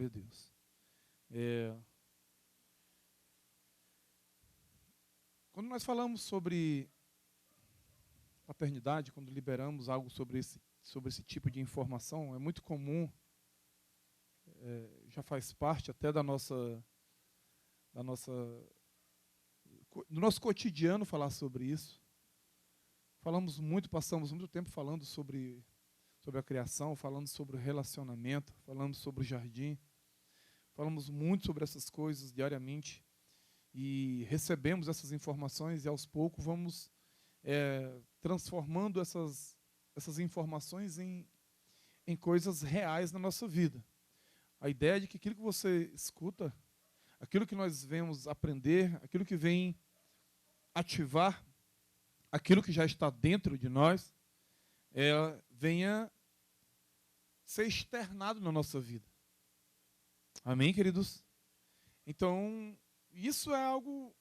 Glória a Deus. Quando nós falamos sobre paternidade, quando liberamos algo sobre esse tipo de informação, é muito comum, já faz parte até do nosso cotidiano falar sobre isso. Passamos muito tempo falando sobre a criação, falando sobre o relacionamento, falando sobre o jardim. Falamos muito sobre essas coisas diariamente e recebemos essas informações e aos poucos vamos transformando essas informações em coisas reais na nossa vida. A ideia de que aquilo que você escuta, aquilo que nós vemos aprender, aquilo que vem ativar aquilo que já está dentro de nós, venha ser externado na nossa vida. Amém, queridos? Então, isso é algo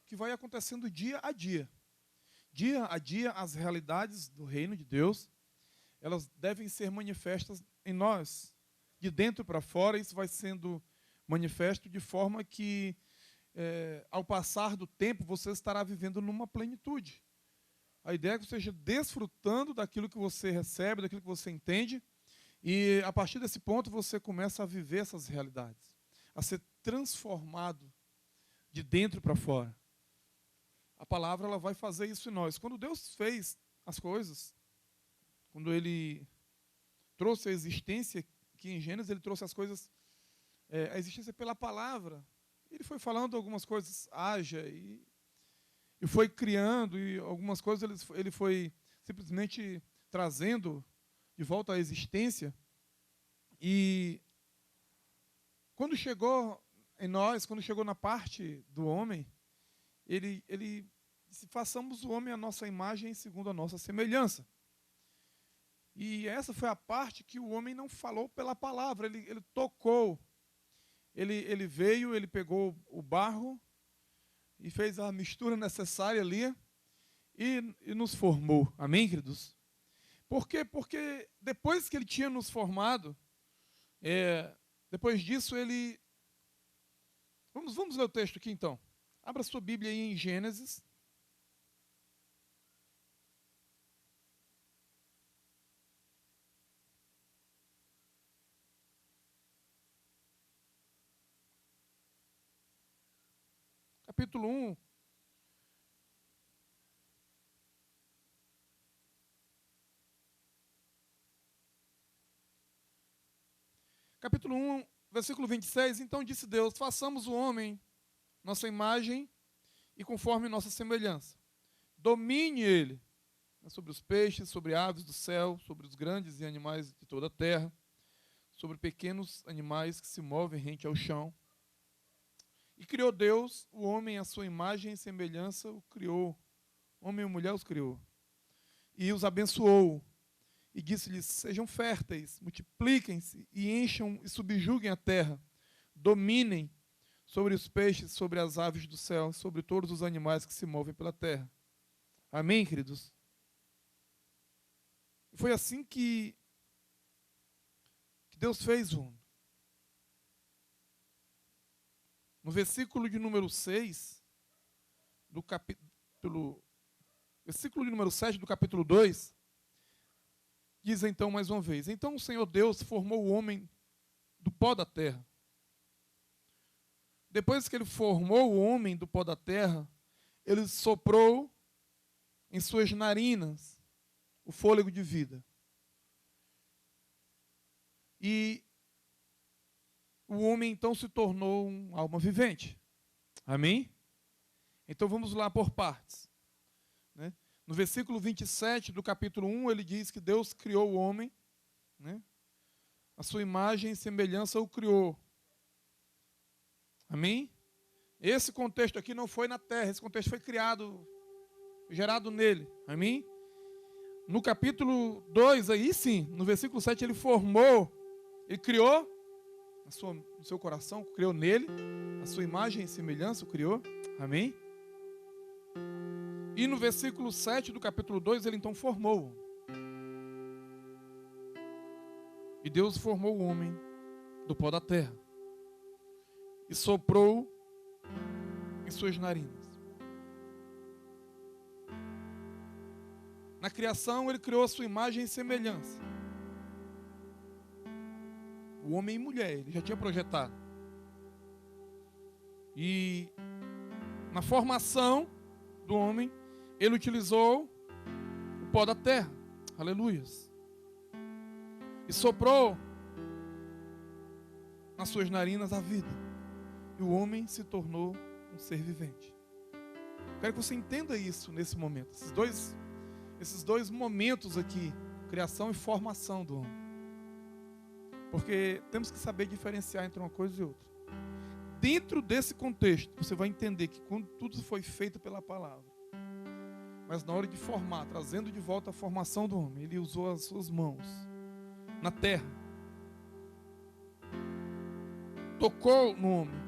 que vai acontecendo dia a dia. Dia a dia, as realidades do reino de Deus, elas devem ser manifestas em nós. De dentro para fora, isso vai sendo manifesto de forma que, ao passar do tempo, você estará vivendo numa plenitude. A ideia é que você esteja desfrutando daquilo que você recebe, daquilo que você entende, e a partir desse ponto você começa a viver essas realidades, a ser transformado de dentro para fora. A palavra ela vai fazer isso em nós. Quando Deus fez as coisas, quando Ele trouxe a existência, que em Gênesis Ele trouxe as coisas, a existência pela palavra, Ele foi falando algumas coisas, haja, e foi criando, e algumas coisas Ele foi simplesmente trazendo de volta à existência. E quando chegou em nós, quando chegou na parte do homem, ele disse, façamos o homem à nossa imagem segundo a nossa semelhança. E essa foi a parte que o homem não falou pela palavra, ele tocou. Ele veio, ele pegou o barro e fez a mistura necessária ali e nos formou. Amém, queridos? Por quê? Porque depois que ele tinha nos formado, depois disso ele... Vamos ler o texto aqui então. Abra sua Bíblia aí em Gênesis. Capítulo 1. Capítulo 1, versículo 26. Então disse Deus, façamos o homem, nossa imagem, e conforme nossa semelhança. Domine ele sobre os peixes, sobre aves do céu, sobre os grandes e animais de toda a terra, sobre pequenos animais que se movem rente ao chão. E criou Deus o homem à sua imagem e semelhança, o criou. Homem e mulher os criou. E os abençoou. E disse-lhes, sejam férteis, multipliquem-se e encham e subjuguem a terra. Dominem sobre os peixes, sobre as aves do céu, sobre todos os animais que se movem pela terra. Amém, queridos? Foi assim que Deus fez o homem. No versículo de número 6, versículo de número 7 do capítulo 2, diz então mais uma vez, então o Senhor Deus formou o homem do pó da terra. Depois que ele formou o homem do pó da terra, ele soprou em suas narinas o fôlego de vida. E o homem então se tornou uma alma vivente. Amém? Então vamos lá por partes. Né? No versículo 27 do capítulo 1, ele diz que Deus criou o homem, né? A sua imagem e semelhança o criou. Amém? Esse contexto aqui não foi na terra, esse contexto foi criado, gerado nele. Amém? No capítulo 2, aí sim, no versículo 7, ele formou, ele criou no seu coração, criou nele, a sua imagem e semelhança o criou. Amém? E no versículo 7 do capítulo 2, ele então formou. E Deus formou o homem do pó da terra e soprou em suas narinas. Na criação, ele criou a sua imagem e semelhança. O homem e mulher, ele já tinha projetado. E na formação do homem, ele utilizou o pó da terra. Aleluias. E soprou nas suas narinas a vida. E o homem se tornou um ser vivente. Quero que você entenda isso nesse momento. Esses dois momentos aqui, criação e formação do homem. Porque temos que saber diferenciar entre uma coisa e outra. Dentro desse contexto, você vai entender que quando tudo foi feito pela palavra, mas na hora de formar, trazendo de volta a formação do homem, ele usou as suas mãos na terra, tocou no homem,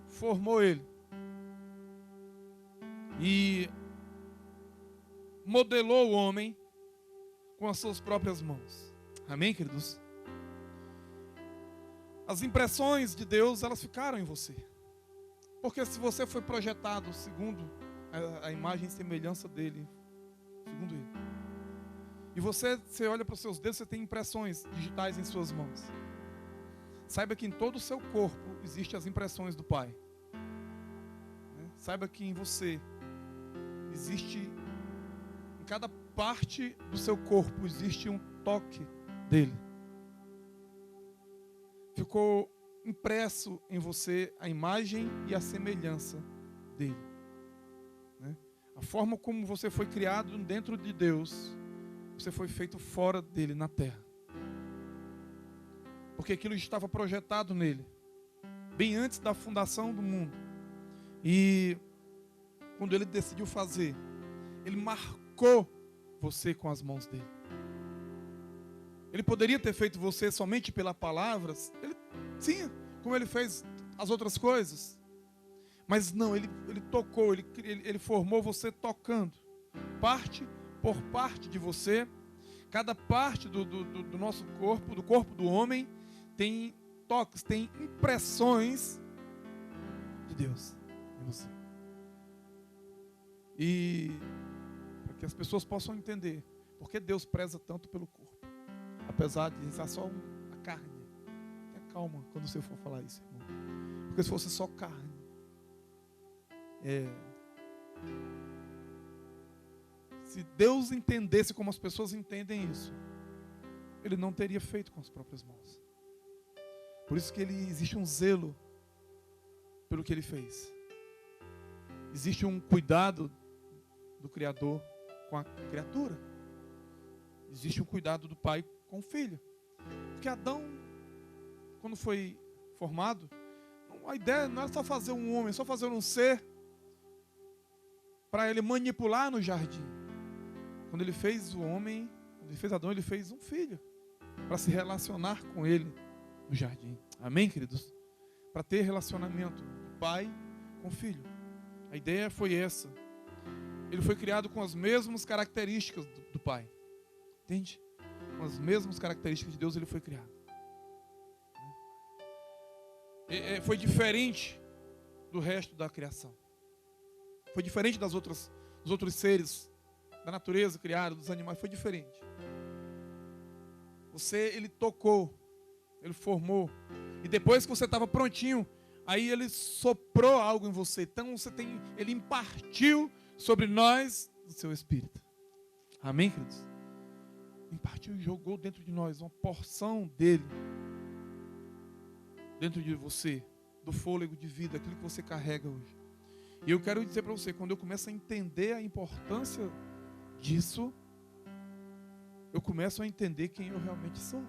formou ele e modelou o homem com as suas próprias mãos. Amém, queridos? As impressões de Deus, elas ficaram em você. Porque se você foi projetado segundo a imagem e semelhança dele, segundo ele, e você olha para os seus dedos, você tem impressões digitais em suas mãos. Saiba que em todo o seu corpo existem as impressões do Pai. Saiba que em você existe, em cada parte do seu corpo existe um toque dele. Ficou impresso em você a imagem e a semelhança dele. A forma como você foi criado dentro de Deus, você foi feito fora dele, na terra. Porque aquilo estava projetado nele, bem antes da fundação do mundo. E quando ele decidiu fazer, ele marcou você com as mãos dele. Ele poderia ter feito você somente pelas palavras, sim, como ele fez as outras coisas. Mas não, ele tocou, ele formou você tocando, parte por parte de você. Cada parte do nosso corpo, do corpo do homem, tem toques, tem impressões de Deus em você. E para que as pessoas possam entender por que Deus preza tanto pelo corpo, apesar de ser só a carne. Tenha calma quando você for falar isso, irmão. Porque se fosse só carne, se Deus entendesse como as pessoas entendem isso, Ele não teria feito com as próprias mãos. Por isso que existe um zelo pelo que Ele fez. Existe um cuidado do Criador com a criatura. Existe um cuidado do pai com o filho. Porque Adão, quando foi formado, a ideia não era só fazer um homem, só fazer um ser para ele manipular no jardim. Quando ele fez o homem, quando ele fez Adão, ele fez um filho para se relacionar com ele no jardim. Amém, queridos? Para ter relacionamento do pai com o filho. A ideia foi essa. Ele foi criado com as mesmas características do pai. Entende? Com as mesmas características de Deus ele foi criado. Foi diferente do resto da criação. Foi diferente dos outros seres da natureza criada, dos animais. Foi diferente. Ele tocou, ele formou. E depois que você estava prontinho, aí ele soprou algo em você. Então ele impartiu sobre nós do seu espírito. Amém, queridos? Impartiu e jogou dentro de nós uma porção dele. Dentro de você, do fôlego de vida, aquilo que você carrega hoje. E eu quero dizer para você, quando eu começo a entender a importância disso, eu começo a entender quem eu realmente sou.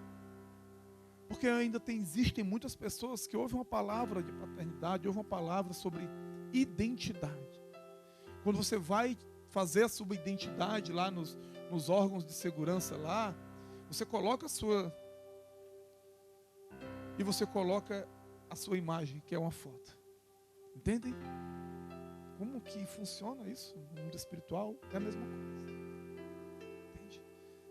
Porque ainda existem muitas pessoas que ouvem uma palavra de paternidade, ouvem uma palavra sobre identidade. Quando você vai fazer a sua identidade lá nos órgãos de segurança lá, você coloca você coloca a sua imagem, que é uma foto. Entendem? Como que funciona isso no mundo espiritual? É a mesma coisa. Entende?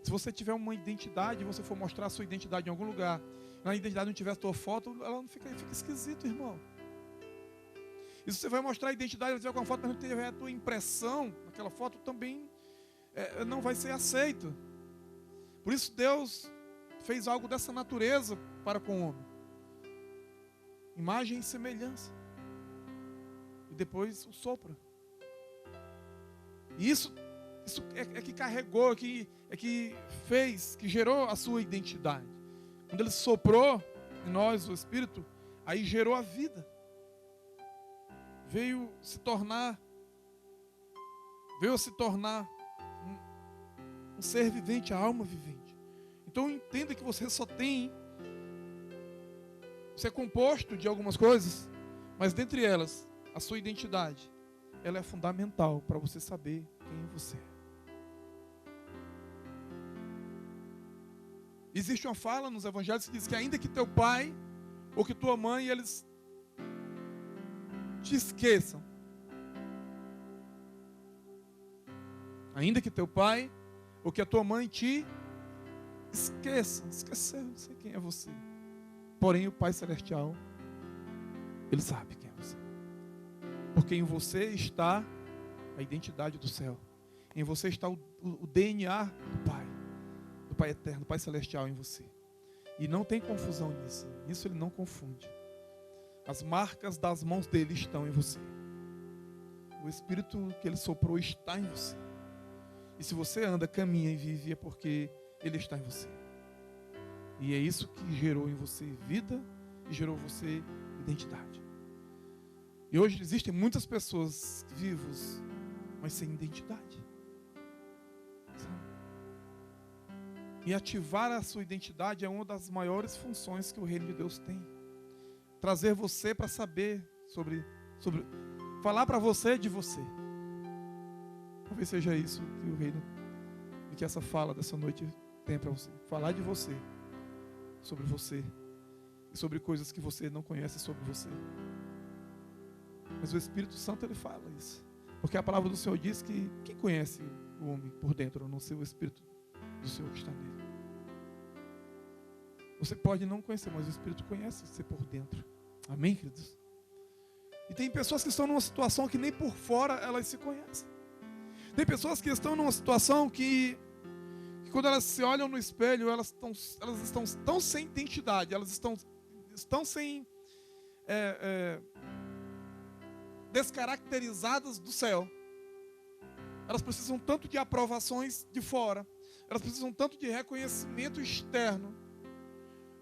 Se você tiver uma identidade, você for mostrar a sua identidade em algum lugar, na identidade não tiver a tua foto, ela não fica esquisito, irmão. E se você vai mostrar a identidade, você vai com uma foto, mas não tiver a tua impressão naquela foto, também não vai ser aceito. Por isso Deus fez algo dessa natureza para com o homem. Imagem e semelhança. E depois o sopro. E isso é que carregou, é que fez, que gerou a sua identidade. Quando ele soprou em nós o Espírito, aí gerou a vida. Veio se tornar um ser vivente, a alma vivente. Então entenda que você é composto de algumas coisas, mas dentre elas, a sua identidade, ela é fundamental para você saber quem você é. Existe uma fala nos evangelhos que diz que ainda que teu pai ou que tua mãe, eles te esqueçam. Ainda que teu pai ou que a tua mãe te esqueceu, não sei quem é você. Porém, o Pai Celestial, Ele sabe quem é você. Porque em você está a identidade do céu. Em você está o DNA do Pai Eterno, do Pai Celestial em você. E não tem confusão nisso. Nisso Ele não confunde. As marcas das mãos dele estão em você. O Espírito que Ele soprou está em você. E se você anda, caminha e vive, é porque Ele está em você. E é isso que gerou em você vida e gerou em você identidade. E hoje existem muitas pessoas vivas, mas sem identidade. Sabe? E ativar a sua identidade é uma das maiores funções que o reino de Deus tem. Trazer você para saber sobre falar para você de você. Talvez seja isso que o reino e que essa fala dessa noite tem para você. Falar de você, sobre você e sobre coisas que você não conhece sobre você. Mas o Espírito Santo, ele fala isso. Porque a palavra do Senhor diz que quem conhece o homem por dentro, a não ser o Espírito do Senhor que está nele. Você pode não conhecer, mas o Espírito conhece você por dentro. Amém, queridos? E tem pessoas que estão numa situação que nem por fora elas se conhecem. Tem pessoas que estão numa situação que quando elas se olham no espelho, elas estão tão sem identidade, elas estão sem descaracterizadas do céu. Elas precisam tanto de aprovações de fora, elas precisam tanto de reconhecimento externo,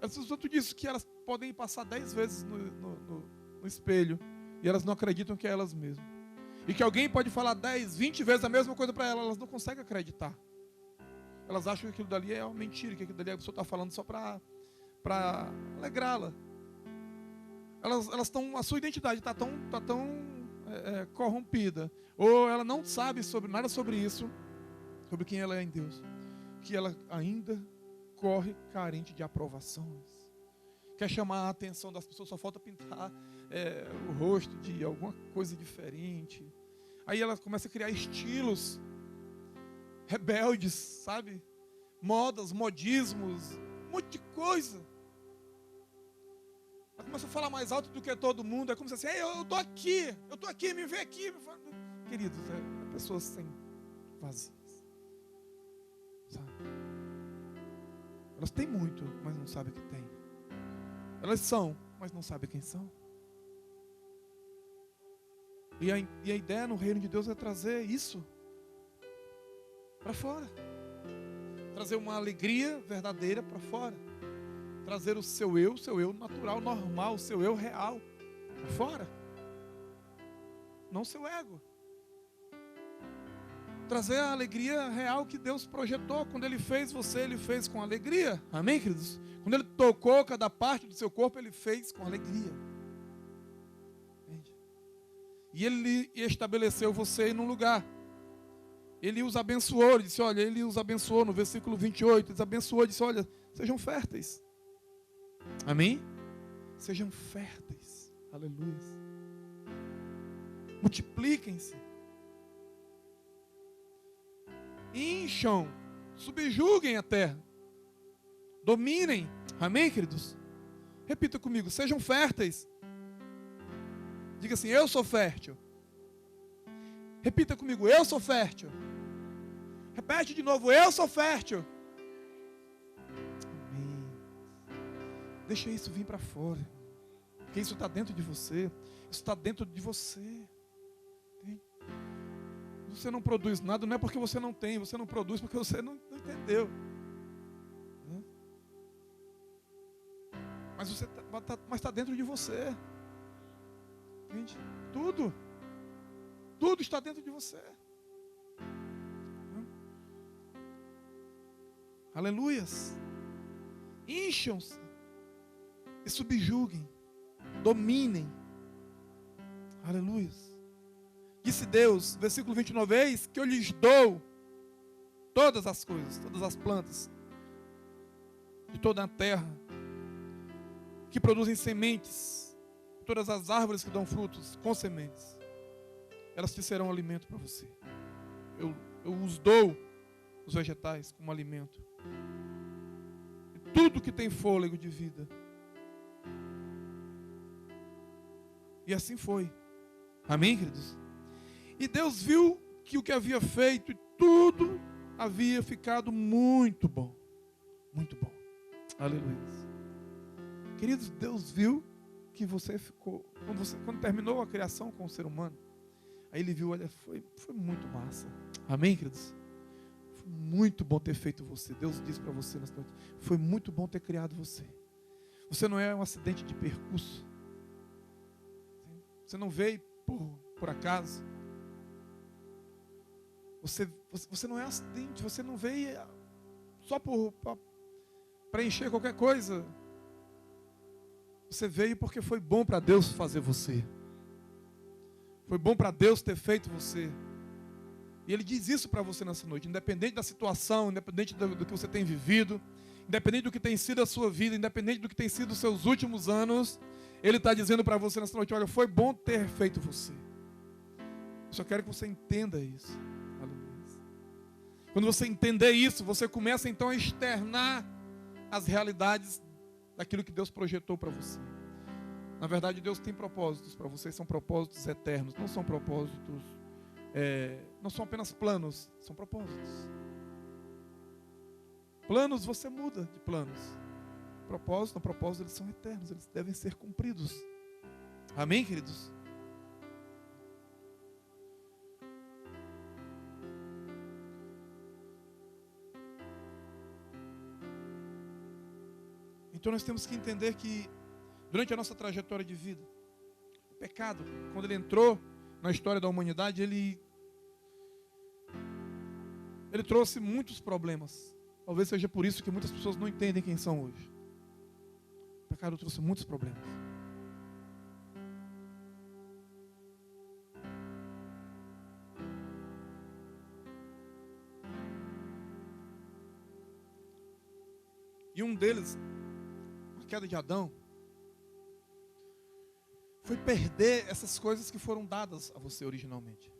elas precisam tanto disso que elas podem passar 10 vezes no espelho e elas não acreditam que é elas mesmas. E que alguém pode falar 10, 20 vezes a mesma coisa para elas não conseguem acreditar. Elas acham que aquilo dali é uma mentira, que aquilo dali a pessoa está falando só para alegrá-la. Elas estão, a sua identidade está tão corrompida, ou ela não sabe nada sobre isso, sobre quem ela é em Deus, que ela ainda corre carente de aprovações. Quer chamar a atenção das pessoas, só falta pintar o rosto de alguma coisa diferente. Aí ela começa a criar estilos rebeldes, sabe? Modas, modismos, um monte de coisa. Ela começa a falar mais alto do que todo mundo. É como se assim, eu tô aqui, me vê aqui. Queridos, pessoas sem vazias. Sabe? Elas têm muito, mas não sabem o que têm. Elas são, mas não sabem quem são. E a ideia no reino de Deus é trazer isso para fora. Trazer uma alegria verdadeira para fora. Trazer o seu eu natural, normal, o seu eu real para fora. Não o seu ego. Trazer a alegria real que Deus projetou. Quando Ele fez você, Ele fez com alegria. Amém, queridos? Quando Ele tocou cada parte do seu corpo, Ele fez com alegria. Entende? E Ele estabeleceu você num lugar. Ele os abençoou, ele disse, olha, Ele os abençoou no versículo 28, Ele os abençoou, disse, olha, sejam férteis. Amém? Sejam férteis. Aleluia. Multipliquem-se. Encham, subjuguem a terra. Dominem. Amém, queridos? Repita comigo, sejam férteis. Diga assim, eu sou fértil. Repita comigo, eu sou fértil. Repete de novo, eu sou fértil. Amém. Deixa isso vir para fora. Porque isso está dentro de você. Isso está dentro de você. Você não produz nada, não é porque você não tem. Você não produz porque você não entendeu. Mas está dentro de você. Entende? Tudo está dentro de você. Aleluias. Incham-se e subjuguem, dominem. Aleluias. Disse Deus, versículo 29, eis que eu lhes dou todas as coisas, todas as plantas de toda a terra que produzem sementes, todas as árvores que dão frutos com sementes, elas te serão alimento para você. Eu os dou, os vegetais, como alimento. E tudo que tem fôlego de vida. E assim foi. Amém, queridos? E Deus viu que o que havia feito, e tudo havia ficado muito bom. Muito bom. Aleluia. Queridos, Deus viu que você ficou, quando terminou a criação com o ser humano, aí Ele viu, olha, foi muito massa. Amém, queridos? Foi muito bom ter feito você. Deus disse para você nessa noite, foi muito bom ter criado você. Você não é um acidente de percurso. Você não veio por acaso. Você não é um acidente. Você não veio só para preencher qualquer coisa. Você veio porque foi bom para Deus fazer você. Foi bom para Deus ter feito você. E Ele diz isso para você nessa noite. Independente da situação, independente do que você tem vivido, independente do que tem sido a sua vida, independente do que tem sido os seus últimos anos, Ele está dizendo para você nessa noite, olha, foi bom ter feito você. Eu só quero que você entenda isso. Aleluia. Quando você entender isso, você começa então a externar as realidades daquilo que Deus projetou para você. Na verdade, Deus tem propósitos para vocês, são propósitos eternos, não são propósitos, não são apenas planos, são propósitos. Planos, você muda de planos. Propósitos, eles são eternos, eles devem ser cumpridos. Amém, queridos? Então nós temos que entender que durante a nossa trajetória de vida, o pecado, quando ele entrou na história da humanidade, ele trouxe muitos problemas. Talvez seja por isso que muitas pessoas não entendem quem são hoje. O pecado trouxe muitos problemas. E um deles, a queda de Adão, foi perder essas coisas que foram dadas a você originalmente.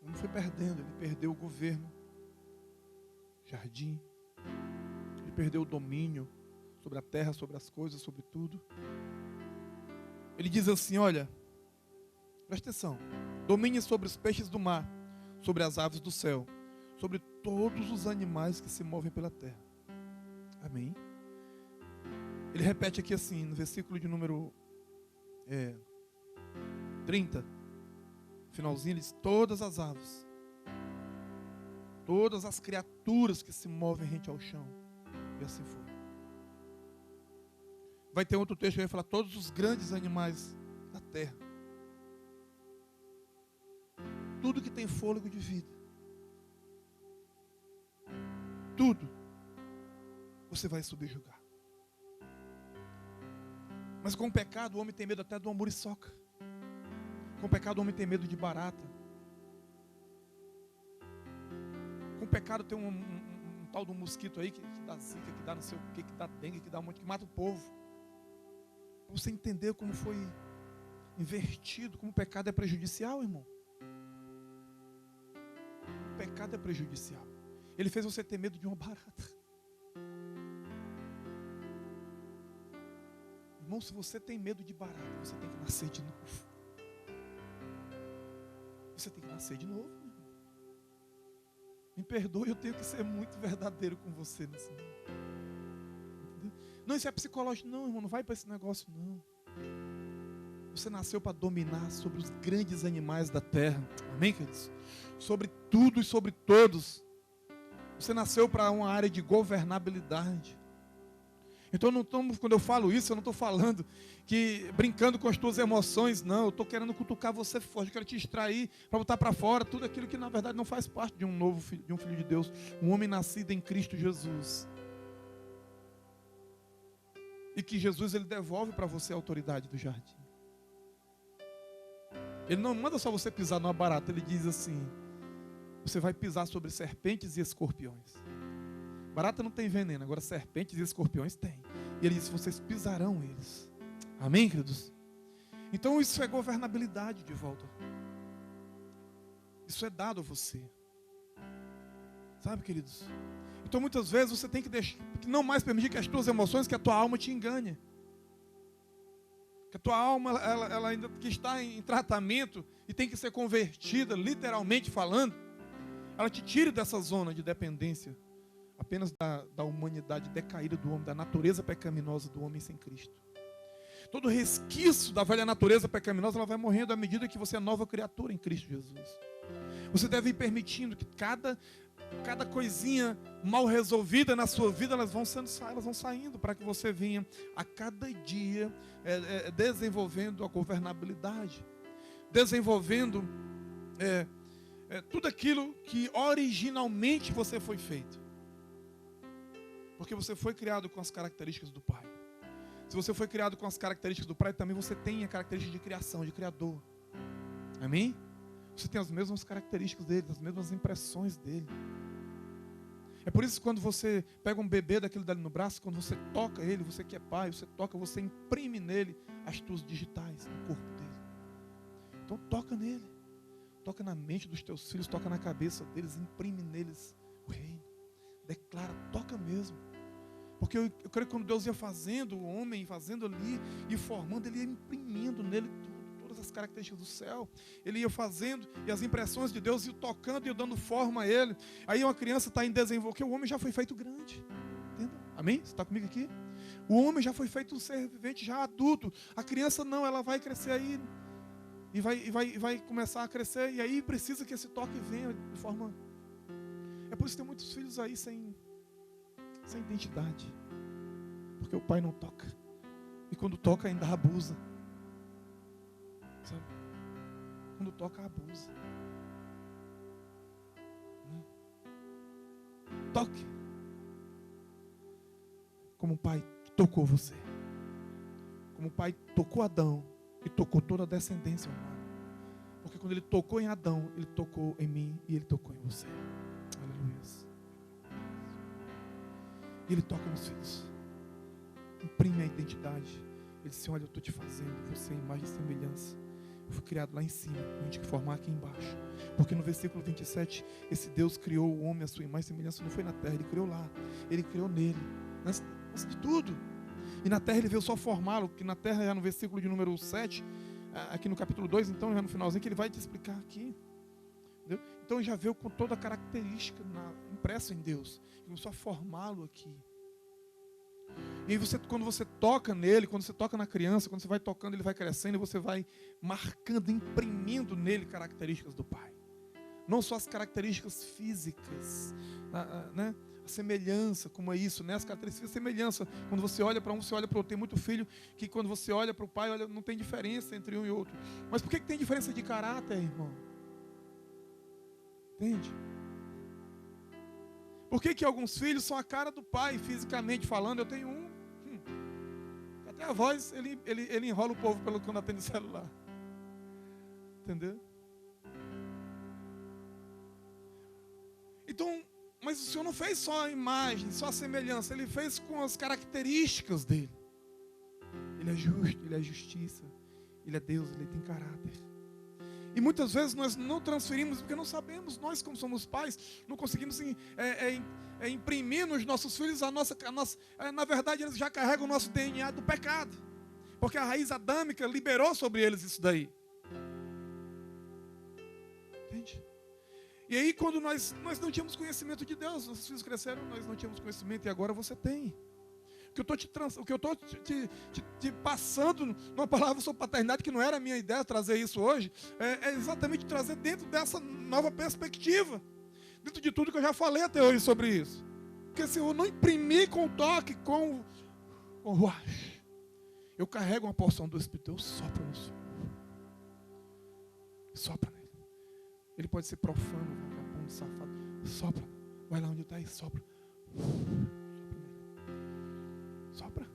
Ele foi perdendo, ele perdeu o governo, jardim, ele perdeu o domínio sobre a terra, sobre as coisas, sobre tudo. Ele diz assim, olha, presta atenção, domine sobre os peixes do mar, sobre as aves do céu, sobre todos os animais que se movem pela terra. Amém? Ele repete aqui assim, no versículo de número 30, finalzinho, ele diz, todas as aves, todas as criaturas que se movem rente ao chão. E assim foi. Vai ter outro texto que vai falar, todos os grandes animais da terra. Tudo que tem fôlego de vida. Tudo. Você vai subjugar. Mas com o pecado, o homem tem medo até de uma muriçoca. Com o pecado, o homem tem medo de barata. Com o pecado, tem um tal de um mosquito aí que dá zika, que dá não sei o que dá dengue, que dá um monte, que mata o povo. Para você entender como foi invertido, como o pecado é prejudicial, irmão. O pecado é prejudicial. Ele fez você ter medo de uma barata. Irmão, se você tem medo de barata, você tem que nascer de novo. Você tem que nascer de novo, meu irmão. Me perdoe, eu tenho que ser muito verdadeiro com você nesse momento. Entendeu? Não, isso é psicológico. Não, irmão, não vai para esse negócio, não. Você nasceu para dominar sobre os grandes animais da terra. Amém, queridos? Sobre tudo e sobre todos. Você nasceu para uma área de governabilidade. Então, quando eu falo isso, eu não estou falando que brincando com as tuas emoções, não. Eu estou querendo cutucar você forte, eu quero te extrair para botar para fora tudo aquilo que na verdade não faz parte de um novo filho, de um filho de Deus, um homem nascido em Cristo Jesus. E que Jesus ele devolve para você a autoridade do jardim. Ele não manda só você pisar numa barata, ele diz assim: você vai pisar sobre serpentes e escorpiões. Barata não tem veneno, agora serpentes e escorpiões tem. E ele diz: vocês pisarão eles. Amém, queridos? Então isso é governabilidade de volta. Isso é dado a você. Sabe, queridos? Então muitas vezes você tem que não mais permitir que as tuas emoções, que a tua alma te engane. Que a tua alma, ela ainda que está em tratamento e tem que ser convertida, literalmente falando, ela te tire dessa zona de dependência apenas da humanidade decaída do homem, da natureza pecaminosa do homem sem Cristo. Todo resquício da velha natureza pecaminosa, ela vai morrendo à medida que você é nova criatura em Cristo Jesus. Você deve ir permitindo que cada coisinha mal resolvida na sua vida, elas vão saindo, para que você venha a cada dia desenvolvendo a governabilidade, desenvolvendo tudo aquilo que originalmente você foi feito. Porque você foi criado com as características do Pai. Se você foi criado com as características do Pai, também você tem a característica de criação, de Criador. Amém? Você tem as mesmas características dele, as mesmas impressões dele. É por isso que quando você pega um bebê daquele dali no braço, quando você toca ele, você que é pai, você imprime nele as tuas digitais no corpo dele. Então toca nele. Toca na mente dos teus filhos, toca na cabeça deles, imprime neles o reino. Declara, toca mesmo. Porque eu creio que quando Deus ia fazendo o homem, fazendo ali, e formando, ele ia imprimindo nele todas as características do céu. Ele ia fazendo, e as impressões de Deus iam tocando e dando forma a ele. Aí uma criança está em desenvolvimento, porque o homem já foi feito grande. Entendeu? Amém? Você está comigo aqui? O homem já foi feito um ser vivente, já adulto. A criança não, ela vai crescer aí, e vai começar a crescer, e aí precisa que esse toque venha de forma... É por isso que tem muitos filhos aí sem identidade. Porque o pai não toca. E quando toca ainda abusa. Sabe? Quando toca abusa. Toque. Como o pai tocou você. Como o pai tocou Adão e tocou toda a descendência humana. Porque quando ele tocou em Adão, ele tocou em mim e ele tocou em você. Aleluia. E ele toca nos filhos. Imprime a identidade. Ele diz assim: olha, eu estou te fazendo, você é imagem e semelhança. Eu fui criado lá em cima, a gente que formar aqui embaixo. Porque no versículo 27, esse Deus criou o homem, a sua imagem e semelhança, não foi na terra, ele criou lá. Ele criou nele, antes de tudo. E na terra ele veio só formá-lo, que na terra já no versículo de número 7, aqui no capítulo 2, então já no finalzinho, que ele vai te explicar aqui. Entendeu? Então já veio com toda a característica impressa em Deus. Ele começou a formá-lo aqui. E aí quando você toca nele, quando você toca na criança, quando você vai tocando, ele vai crescendo, e você vai marcando, imprimindo nele características do Pai. Não só as características físicas, né? A semelhança, como é isso, né? As características de semelhança. Quando você olha para um, você olha para o outro. Tem muito filho que quando você olha para o pai, olha, não tem diferença entre um e outro. Mas por que tem diferença de caráter, irmão? Entende? Por que alguns filhos são a cara do pai, fisicamente falando? Eu tenho um, até a voz, ele enrola o povo quando atende o celular. Entendeu? Então, mas o Senhor não fez só a imagem, só a semelhança. Ele fez com as características dele. Ele é justo, ele é justiça. Ele é Deus, ele tem caráter. E muitas vezes nós não transferimos, porque não sabemos, nós como somos pais, não conseguimos imprimir nos nossos filhos na verdade eles já carregam o nosso DNA do pecado. Porque a raiz adâmica liberou sobre eles isso daí. Entende? E aí, quando nós não tínhamos conhecimento de Deus, nossos filhos cresceram, nós não tínhamos conhecimento, e agora você tem. O que eu estou te passando numa palavra sobre paternidade, que não era a minha ideia trazer isso hoje, é exatamente trazer dentro dessa nova perspectiva, dentro de tudo que eu já falei até hoje sobre isso. Porque se eu não imprimir com o toque, com o eu carrego uma porção do Espírito, eu sopro no Senhor. Sopra nele. Ele pode ser profano, vagabundo, safado. Sopra. Vai lá onde está e sopra. Sopra.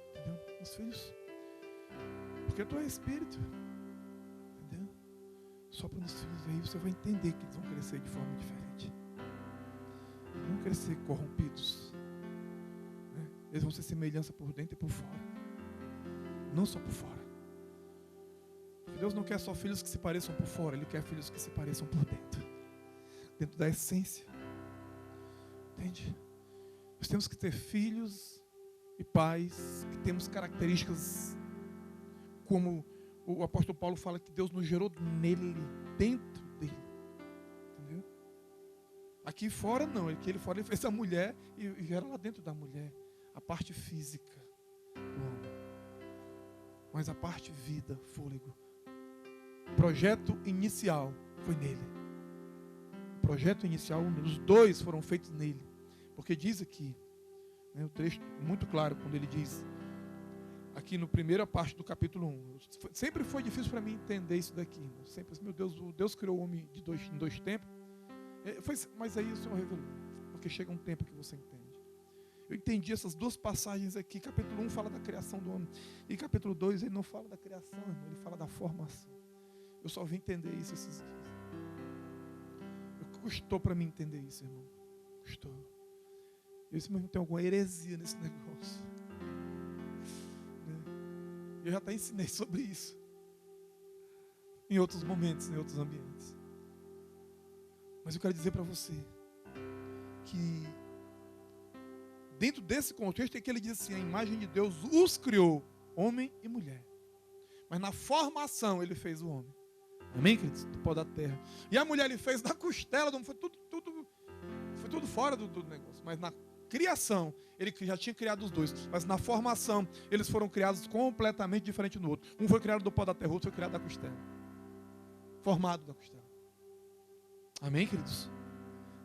Entendeu? Os filhos. Porque tu é Espírito. Entendeu? Sopra nos filhos aí, você vai entender que eles vão crescer de forma diferente. Eles vão crescer corrompidos. Né? Eles vão ser semelhança por dentro e por fora. Não só por fora. Porque Deus não quer só filhos que se pareçam por fora, Ele quer filhos que se pareçam por dentro. Dentro da essência. Entende? Nós temos que ter filhos e pais que temos características como o apóstolo Paulo fala que Deus nos gerou nele, dentro dele. Entendeu? Aqui fora não, aqui ele fora ele fez a mulher e gera lá dentro da mulher a parte física do homem. Mas a parte vida, fôlego, projeto inicial foi nele. O projeto inicial, os dois foram feitos nele. Porque diz aqui, né, o trecho muito claro, quando ele diz, aqui na primeira parte do capítulo 1, sempre foi difícil para mim entender isso daqui. Sempre, meu Deus, o Deus criou o homem em dois tempos. Mas aí o Senhor revelou, porque chega um tempo que você entende. Eu entendi essas duas passagens aqui. Capítulo 1 fala da criação do homem. E capítulo 2 ele não fala da criação, irmão, ele fala da formação. Eu só vim entender isso esses dias. Custou para mim entender isso, irmão. Custou. Eu disse, mas não tem alguma heresia nesse negócio. Eu já até ensinei sobre isso. Em outros momentos, em outros ambientes. Mas eu quero dizer para você que dentro desse contexto é que ele diz assim, a imagem de Deus os criou, homem e mulher. Mas na formação ele fez o homem. Amém, queridos? Do pó da terra. E a mulher ele fez da costela do homem. Foi tudo fora do negócio. Mas na criação, ele já tinha criado os dois. Mas na formação, eles foram criados completamente diferente do outro. Um foi criado do pó da terra, o outro foi criado da costela. Formado da costela. Amém, queridos?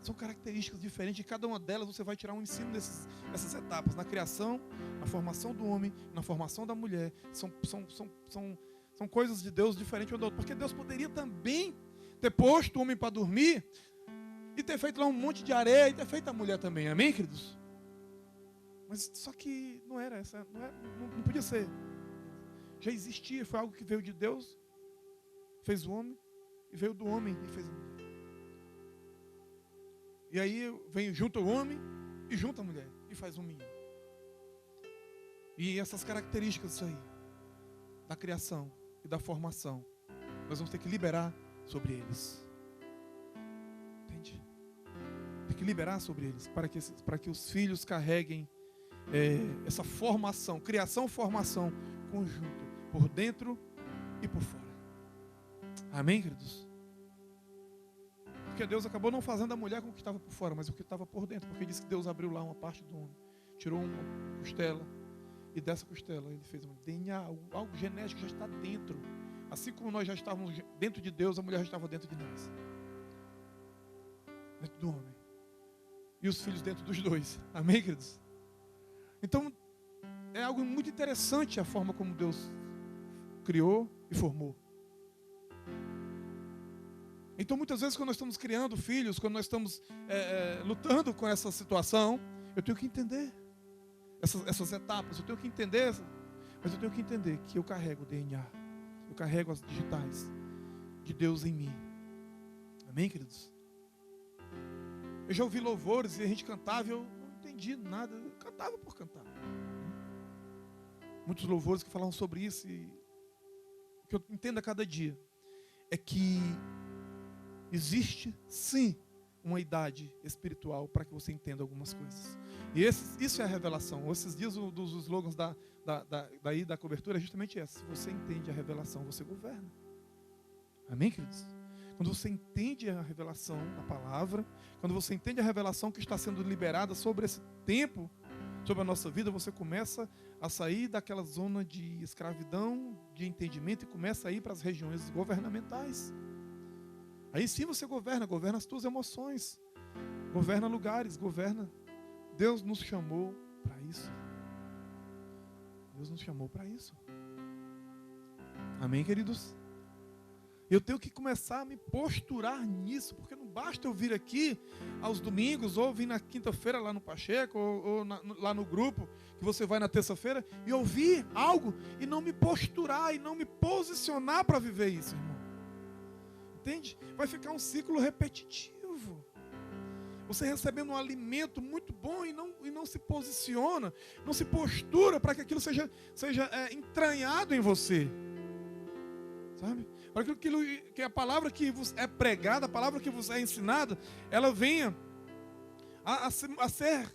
São características diferentes. De cada uma delas você vai tirar um ensino dessas etapas. Na criação, na formação do homem, na formação da mulher. São coisas de Deus diferentes um do outro. Porque Deus poderia também ter posto o homem para dormir e ter feito lá um monte de areia e ter feito a mulher também. Amém, queridos? Mas só que não era essa. Não podia ser. Já existia. Foi algo que veio de Deus. Fez o homem. E veio do homem e fez a mulher. E aí vem junto o homem e junto a mulher. E faz um menino. E essas características aí. Da criação e da formação. Nós vamos ter que liberar sobre eles. Entende? Tem que liberar sobre eles. Para que os filhos carreguem essa formação. Criação, formação. Conjunto. Por dentro e por fora. Amém, queridos? Porque Deus acabou não fazendo a mulher com o que estava por fora, mas o que estava por dentro. Porque disse que Deus abriu lá uma parte do homem. Tirou uma costela. E dessa costela ele fez um DNA, algo genético já está dentro. Assim como nós já estávamos dentro de Deus, a mulher já estava dentro de nós. Dentro do homem. E os filhos dentro dos dois. Amém, queridos? Então, é algo muito interessante a forma como Deus criou e formou. Então, muitas vezes, quando nós estamos criando filhos, quando nós estamos lutando com essa situação, eu tenho que entender essas etapas, eu tenho que entender, mas eu tenho que entender que eu carrego o DNA, eu carrego as digitais de Deus em mim. Amém, queridos? Eu já ouvi louvores e a gente cantava e eu não entendi nada, eu cantava por cantar. Muitos louvores que falavam sobre isso e o que eu entendo a cada dia é que existe sim uma idade espiritual para que você entenda algumas coisas. E isso é a revelação. Esses dias dos slogans da da cobertura é justamente essa. Se você entende a revelação, você governa. Amém, queridos? Quando você entende a revelação da palavra, quando você entende a revelação que está sendo liberada sobre esse tempo, sobre a nossa vida, você começa a sair daquela zona de escravidão, de entendimento, e começa a ir para as regiões governamentais. Aí sim você governa as tuas emoções, governa lugares, governa. Deus nos chamou para isso. Deus nos chamou para isso. Amém, queridos? Eu tenho que começar a me posturar nisso, porque não basta eu vir aqui aos domingos, ou vir na quinta-feira lá no Pacheco, lá no grupo, que você vai na terça-feira, e ouvir algo, e não me posturar, e não me posicionar para viver isso, irmão. Entende? Vai ficar um ciclo repetitivo. Você recebendo um alimento muito bom e não se posiciona, não se postura para que aquilo seja entranhado em você. Sabe? Para que aquilo, que a palavra que vos é pregada, a palavra que vos é ensinada, ela venha a ser.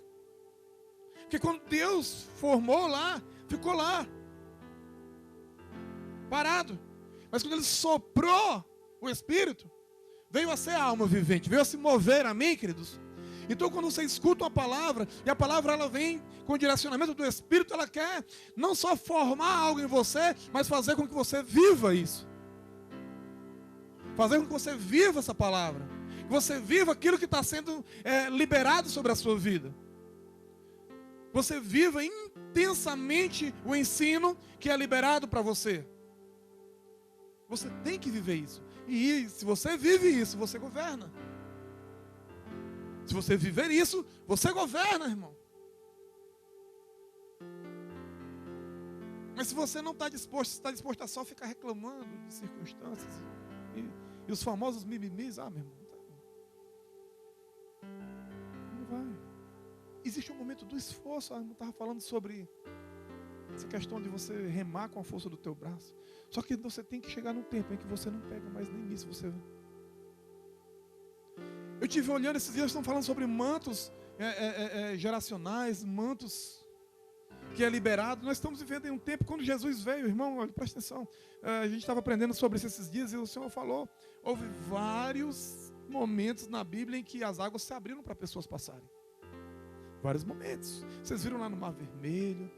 Porque quando Deus formou lá, ficou lá, parado. Mas quando Ele soprou o Espírito, veio a ser a alma vivente, veio a se mover. Amém, queridos? Então quando você escuta uma palavra, e a palavra ela vem com o direcionamento do Espírito, ela quer não só formar algo em você, mas fazer com que você viva isso. Fazer com que você viva essa palavra. Que você viva aquilo que está sendo liberado sobre a sua vida. Você viva intensamente o ensino que é liberado para você. Você tem que viver isso. E se você vive isso, você governa. Se você viver isso, você governa, irmão. Mas se você não está disposto, está disposto a só ficar reclamando de circunstâncias e os famosos mimimis, meu irmão, não vai. Existe um momento do esforço. Eu estava falando sobre essa questão de você remar com a força do teu braço. Só que você tem que chegar num tempo em que você não pega mais nem nisso. Eu estive olhando esses dias, estão falando sobre mantos geracionais, mantos que é liberado. Nós estamos vivendo em um tempo, quando Jesus veio, irmão, olha, presta atenção. A gente estava aprendendo sobre isso esses dias e o Senhor falou, houve vários momentos na Bíblia em que as águas se abriram para pessoas passarem. Vários momentos. Vocês viram lá no Mar Vermelho.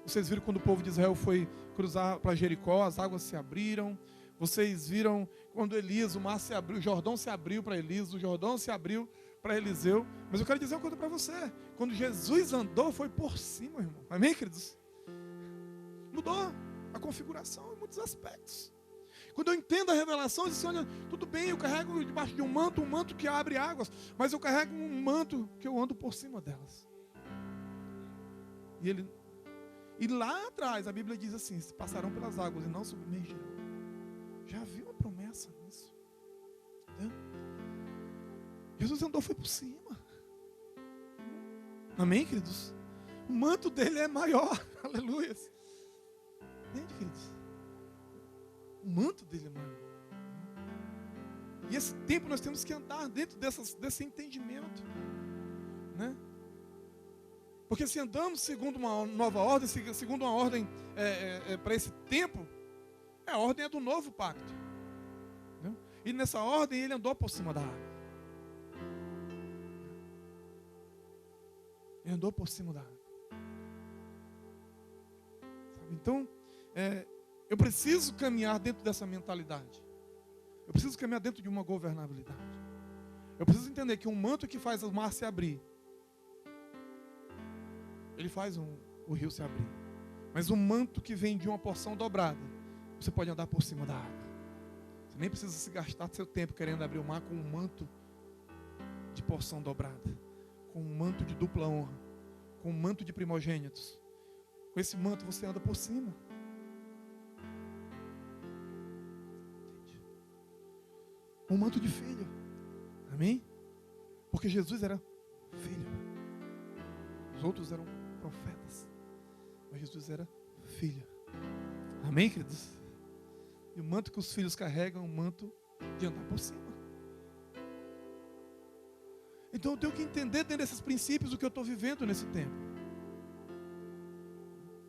Vocês viram quando o povo de Israel foi cruzar para Jericó, as águas se abriram. Vocês viram quando Elias, o mar se abriu, o Jordão se abriu para Elias, o Jordão se abriu para Eliseu. Mas eu quero dizer uma coisa para você. Quando Jesus andou, foi por cima, irmão. Amém, queridos? Mudou a configuração em muitos aspectos. Quando eu entendo a revelação, eu disse, olha, tudo bem, eu carrego debaixo de um manto que abre águas, mas eu carrego um manto que eu ando por cima delas. E lá atrás, a Bíblia diz assim, se passarão pelas águas e não submergirão. Já havia uma promessa nisso. Entendeu? Jesus andou, foi por cima. Amém, queridos? O manto dele é maior. Aleluia. Entende, queridos? O manto dele é maior. E esse tempo nós temos que andar dentro desse entendimento. Né? Porque se andamos segundo uma nova ordem, segundo uma ordem para esse tempo, a ordem é do novo pacto. Entendeu? E nessa ordem ele andou por cima da água. Ele andou por cima da água. Sabe? Então, eu preciso caminhar dentro dessa mentalidade. Eu preciso caminhar dentro de uma governabilidade. Eu preciso entender que um manto que faz o mar se abrir, ele faz o rio se abrir. Mas um manto que vem de uma porção dobrada, você pode andar por cima da água. Você nem precisa se gastar seu tempo querendo abrir o mar com um manto de porção dobrada, com um manto de dupla honra, com um manto de primogênitos. Com esse manto você anda por cima. Um manto de filho. Amém? Porque Jesus era filho. Os outros eram profetas. Mas Jesus era filho. Amém, queridos? E o manto que os filhos carregam é um manto de andar por cima. Então eu tenho que entender dentro desses princípios o que eu estou vivendo nesse tempo.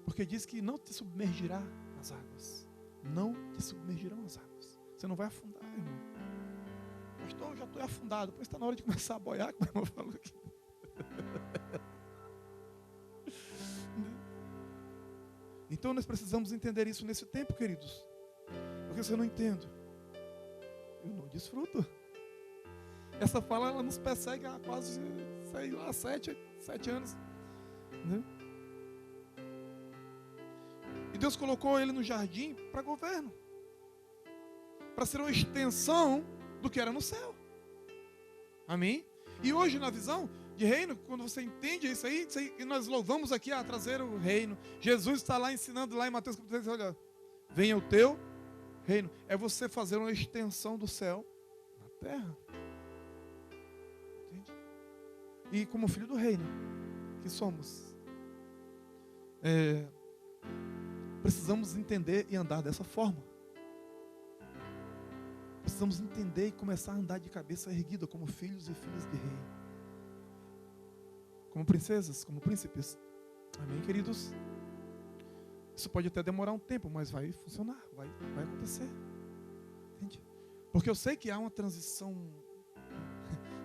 Porque diz que não te submergirá nas águas. Não te submergirão as águas. Você não vai afundar, irmão. Pastor, eu já estou afundado. Pois está na hora de começar a boiar, como o irmão falou aqui. Então nós precisamos entender isso nesse tempo, queridos. Porque se eu não entendo, eu não desfruto. Essa fala, ela nos persegue há quase, sei lá, 7 anos. Né? E Deus colocou ele no jardim para governo. Para ser uma extensão do que era no céu. Amém? E hoje na visão de reino, quando você entende isso aí, e nós louvamos aqui a trazer o reino. Jesus está lá ensinando lá em Mateus capítulo 3, olha, venha o teu reino. É você fazer uma extensão do céu na terra. Entende? E como filho do reino que somos, precisamos entender e andar dessa forma. Precisamos entender e começar a andar de cabeça erguida como filhos e filhas de rei. Como princesas, como príncipes. Amém, queridos? Isso pode até demorar um tempo, mas vai funcionar, vai acontecer. Entende? Porque eu sei que há uma transição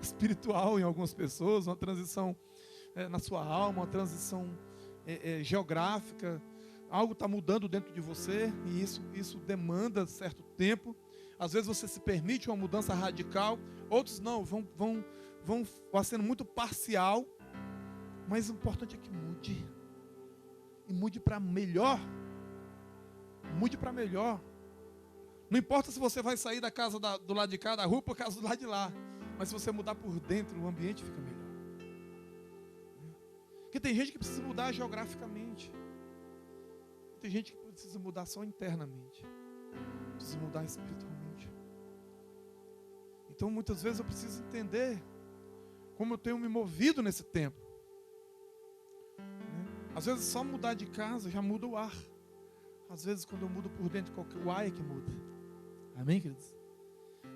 espiritual em algumas pessoas, uma transição na sua alma, uma transição geográfica. Algo está mudando dentro de você e isso demanda certo tempo. Às vezes você se permite uma mudança radical, outros não, vão sendo muito parcial. Mas o importante é que mude. E mude para melhor. Mude para melhor. Não importa se você vai sair da casa do lado de cá, da rua, para a casa do lado de lá. Mas se você mudar por dentro, o ambiente fica melhor. Porque tem gente que precisa mudar geograficamente. Tem gente que precisa mudar só internamente. Precisa mudar espiritualmente. Então muitas vezes eu preciso entender como eu tenho me movido nesse tempo. Às vezes só mudar de casa já muda o ar. Às vezes quando eu mudo por dentro, o ar é que muda. Amém, queridos?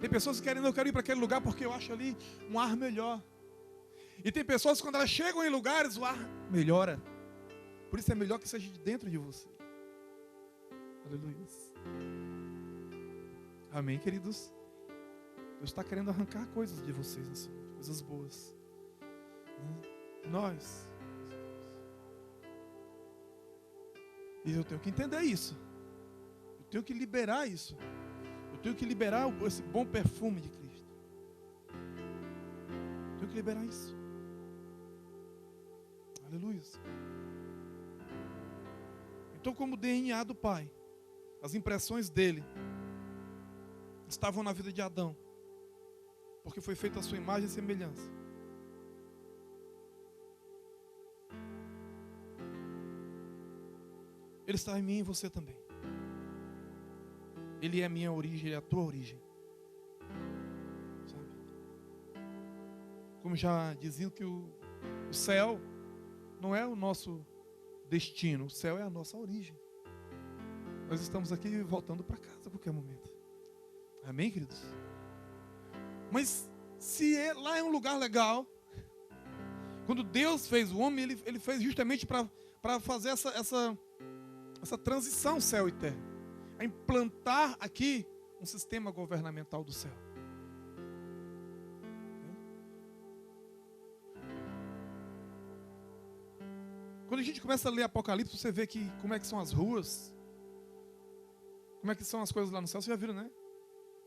Tem pessoas que eu quero ir para aquele lugar porque eu acho ali um ar melhor. E tem pessoas que quando elas chegam em lugares, o ar melhora. Por isso é melhor que seja de dentro de você. Aleluia. Amém, queridos? Deus está querendo arrancar coisas de vocês nesse mundo, coisas boas. Nós. E eu tenho que entender isso. Eu tenho que liberar isso. Eu tenho que liberar esse bom perfume de Cristo. Eu tenho que liberar isso. Aleluia. Então, como DNA do Pai, as impressões dele estavam na vida de Adão, porque foi feita a sua imagem e semelhança. Ele está em mim e em você também. Ele é a minha origem, ele é a tua origem. Sabe? Como já diziam que o céu não é o nosso destino, o céu é a nossa origem. Nós estamos aqui voltando para casa a qualquer momento. Amém, queridos? Mas se lá é um lugar legal, quando Deus fez o homem, ele fez justamente para fazer essa transição céu e terra, a implantar aqui um sistema governamental do céu. Quando a gente começa a ler Apocalipse, você vê que como é que são as ruas, como é que são as coisas lá no céu. Vocês já viram, né?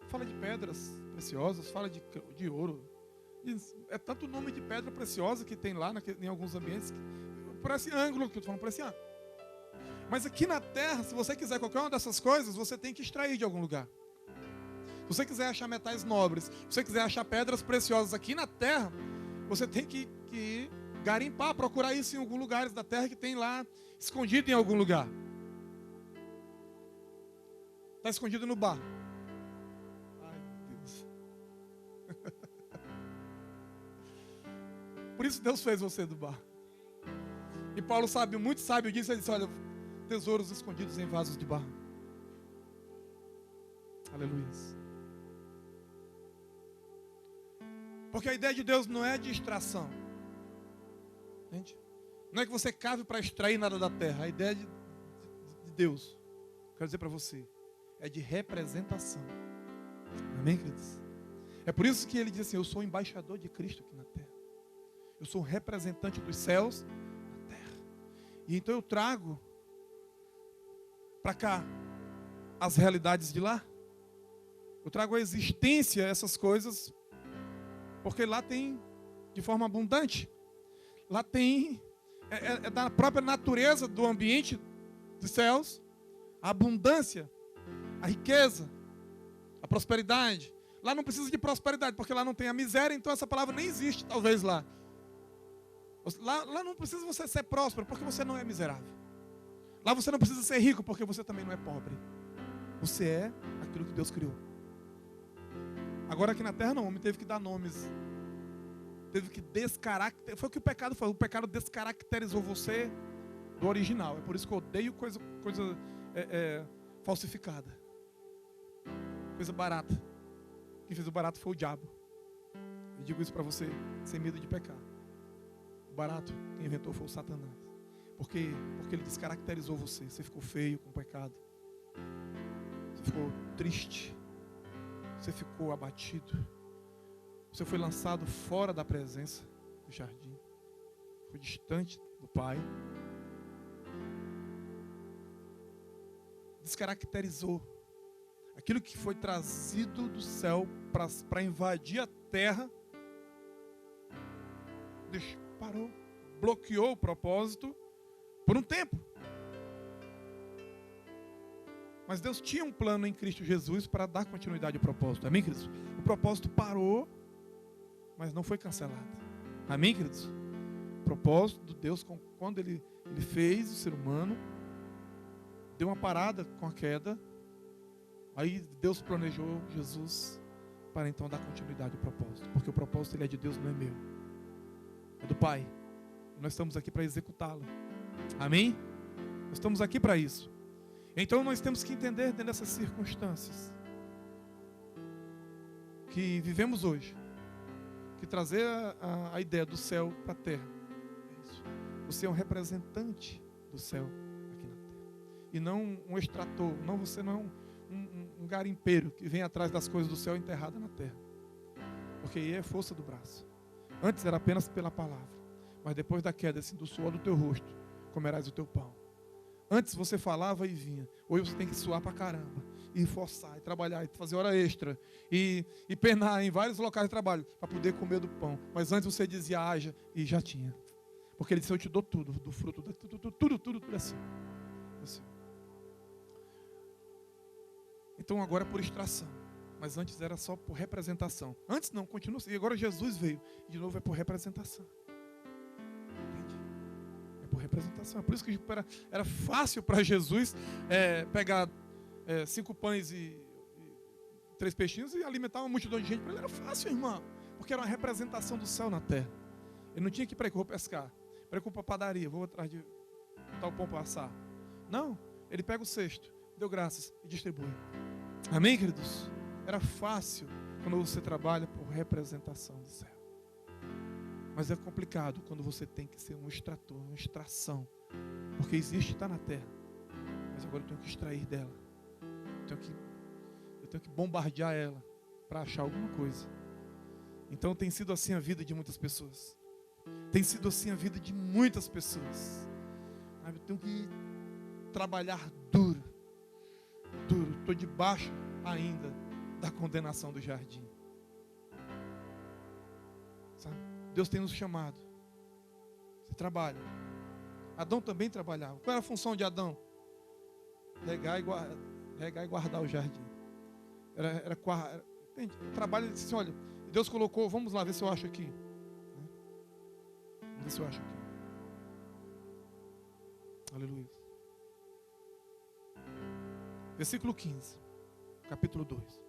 Fala de pedras preciosas, fala de ouro. É tanto nome de pedra preciosa que tem lá em alguns ambientes, por esse ângulo que eu estou falando, por esse ângulo. Mas aqui na terra, se você quiser qualquer uma dessas coisas, você tem que extrair de algum lugar. Se você quiser achar metais nobres, se você quiser achar pedras preciosas aqui na terra, você tem que garimpar, procurar isso em alguns lugares da terra que tem lá, escondido em algum lugar. Está escondido no bar. Ai, meu Deus. Por isso Deus fez você do bar. E Paulo sábio, muito sábio disso, ele disse, olha, tesouros escondidos em vasos de barro. Aleluia. Porque a ideia de Deus não é de extração. Entende? Não é que você cave para extrair nada da terra. A ideia Deus, quero dizer para você, é de representação. Amém, queridos? É por isso que ele diz assim, eu sou embaixador de Cristo aqui na terra. Eu sou um representante dos céus na terra. E então eu trago para cá as realidades de lá. Eu trago a existência, essas coisas, porque lá tem de forma abundante. Lá tem, é da própria natureza do ambiente dos céus, a abundância, a riqueza, a prosperidade. Lá não precisa de prosperidade, porque lá não tem a miséria, então essa palavra nem existe, talvez lá. Lá não precisa você ser próspero, porque você não é miserável. Lá você não precisa ser rico, porque você também não é pobre. Você é aquilo que Deus criou. Agora aqui na terra não, o homem teve que dar nomes. Teve que descaracterizar. Foi o que o pecado faz. O pecado descaracterizou você do original. É por isso que eu odeio coisa falsificada. Coisa barata. Quem fez o barato foi o diabo. Eu digo isso para você, sem medo de pecar. O barato, quem inventou foi o Satanás. Porque ele descaracterizou você. Você ficou feio com o pecado. Você ficou triste. Você ficou abatido. Você foi lançado fora da presença do jardim. Foi distante do Pai. Descaracterizou. Aquilo que foi trazido do céu para invadir a terra, parou, bloqueou o propósito por um tempo. Mas Deus tinha um plano em Cristo Jesus para dar continuidade ao propósito. Amém, queridos? O propósito parou, mas não foi cancelado. Amém, queridos? O propósito de Deus, quando Ele fez o ser humano, deu uma parada com a queda. Aí Deus planejou Jesus para então dar continuidade ao propósito. Porque o propósito ele é de Deus, não é meu. É do Pai. E nós estamos aqui para executá-lo. Amém? Nós estamos aqui para isso. Então nós temos que entender dentro dessas circunstâncias que vivemos hoje, que trazer a ideia do céu para a terra. É isso. Você é um representante do céu aqui na terra. E não um extrator. Você não é um garimpeiro que vem atrás das coisas do céu enterrada na terra. Porque aí é força do braço. Antes era apenas pela palavra. Mas depois da queda, assim, do suor do teu rosto, comerás o teu pão. Antes você falava e vinha. Hoje você tem que suar pra caramba. E forçar, e trabalhar, e fazer hora extra. E penar em vários locais de trabalho para poder comer do pão. Mas antes você dizia haja e já tinha. Porque ele disse, eu te dou tudo, do fruto, tudo assim. Então agora é por extração. Mas antes era só por representação. Antes não, continua assim. E agora Jesus veio. E de novo é por representação. Entende? É por representação. É por isso que era fácil para Jesus pegar 5 pães e 3 peixinhos e alimentar uma multidão de gente. Para ele era fácil, irmão. Porque era uma representação do céu na terra. Ele não tinha que ir para aí que eu vou pescar. Para ir para a padaria, vou atrás de tal pão para assar. Não. Ele pega o cesto, deu graças e distribui. Amém, queridos? Era fácil quando você trabalha por representação do céu. Mas é complicado quando você tem que ser um extrator, uma extração. Porque existe, está na terra. Mas agora eu tenho que extrair dela. Eu tenho que bombardear ela para achar alguma coisa. Então tem sido assim a vida de muitas pessoas. Tem sido assim a vida de muitas pessoas. Eu tenho que trabalhar duro. Estou debaixo ainda da condenação do jardim. Sabe? Deus tem nos chamado. Você trabalha. Adão também trabalhava. Qual era a função de Adão? Regar e guardar o jardim. Entende? O trabalho, ele disse assim, olha, Deus colocou, vamos lá ver se eu acho aqui. Vamos ver se eu acho aqui. Aleluia. Versículo 15, capítulo 2.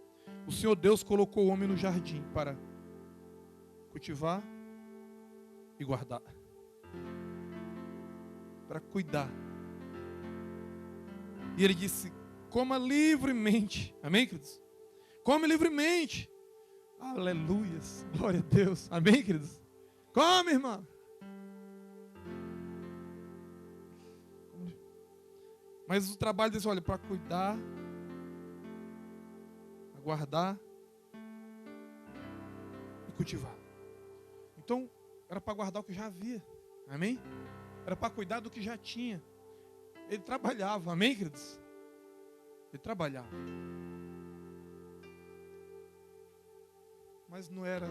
O Senhor Deus colocou o homem no jardim para cultivar e guardar. Para cuidar. E ele disse, coma livremente. Amém, queridos? Come livremente. Aleluias. Glória a Deus. Amém, queridos? Come, irmão. Mas o trabalho deles, olha, para cuidar, aguardar e cultivar. Então, era para guardar o que já havia. Amém? Era para cuidar do que já tinha. Ele trabalhava, amém, queridos? Ele trabalhava. Mas não era...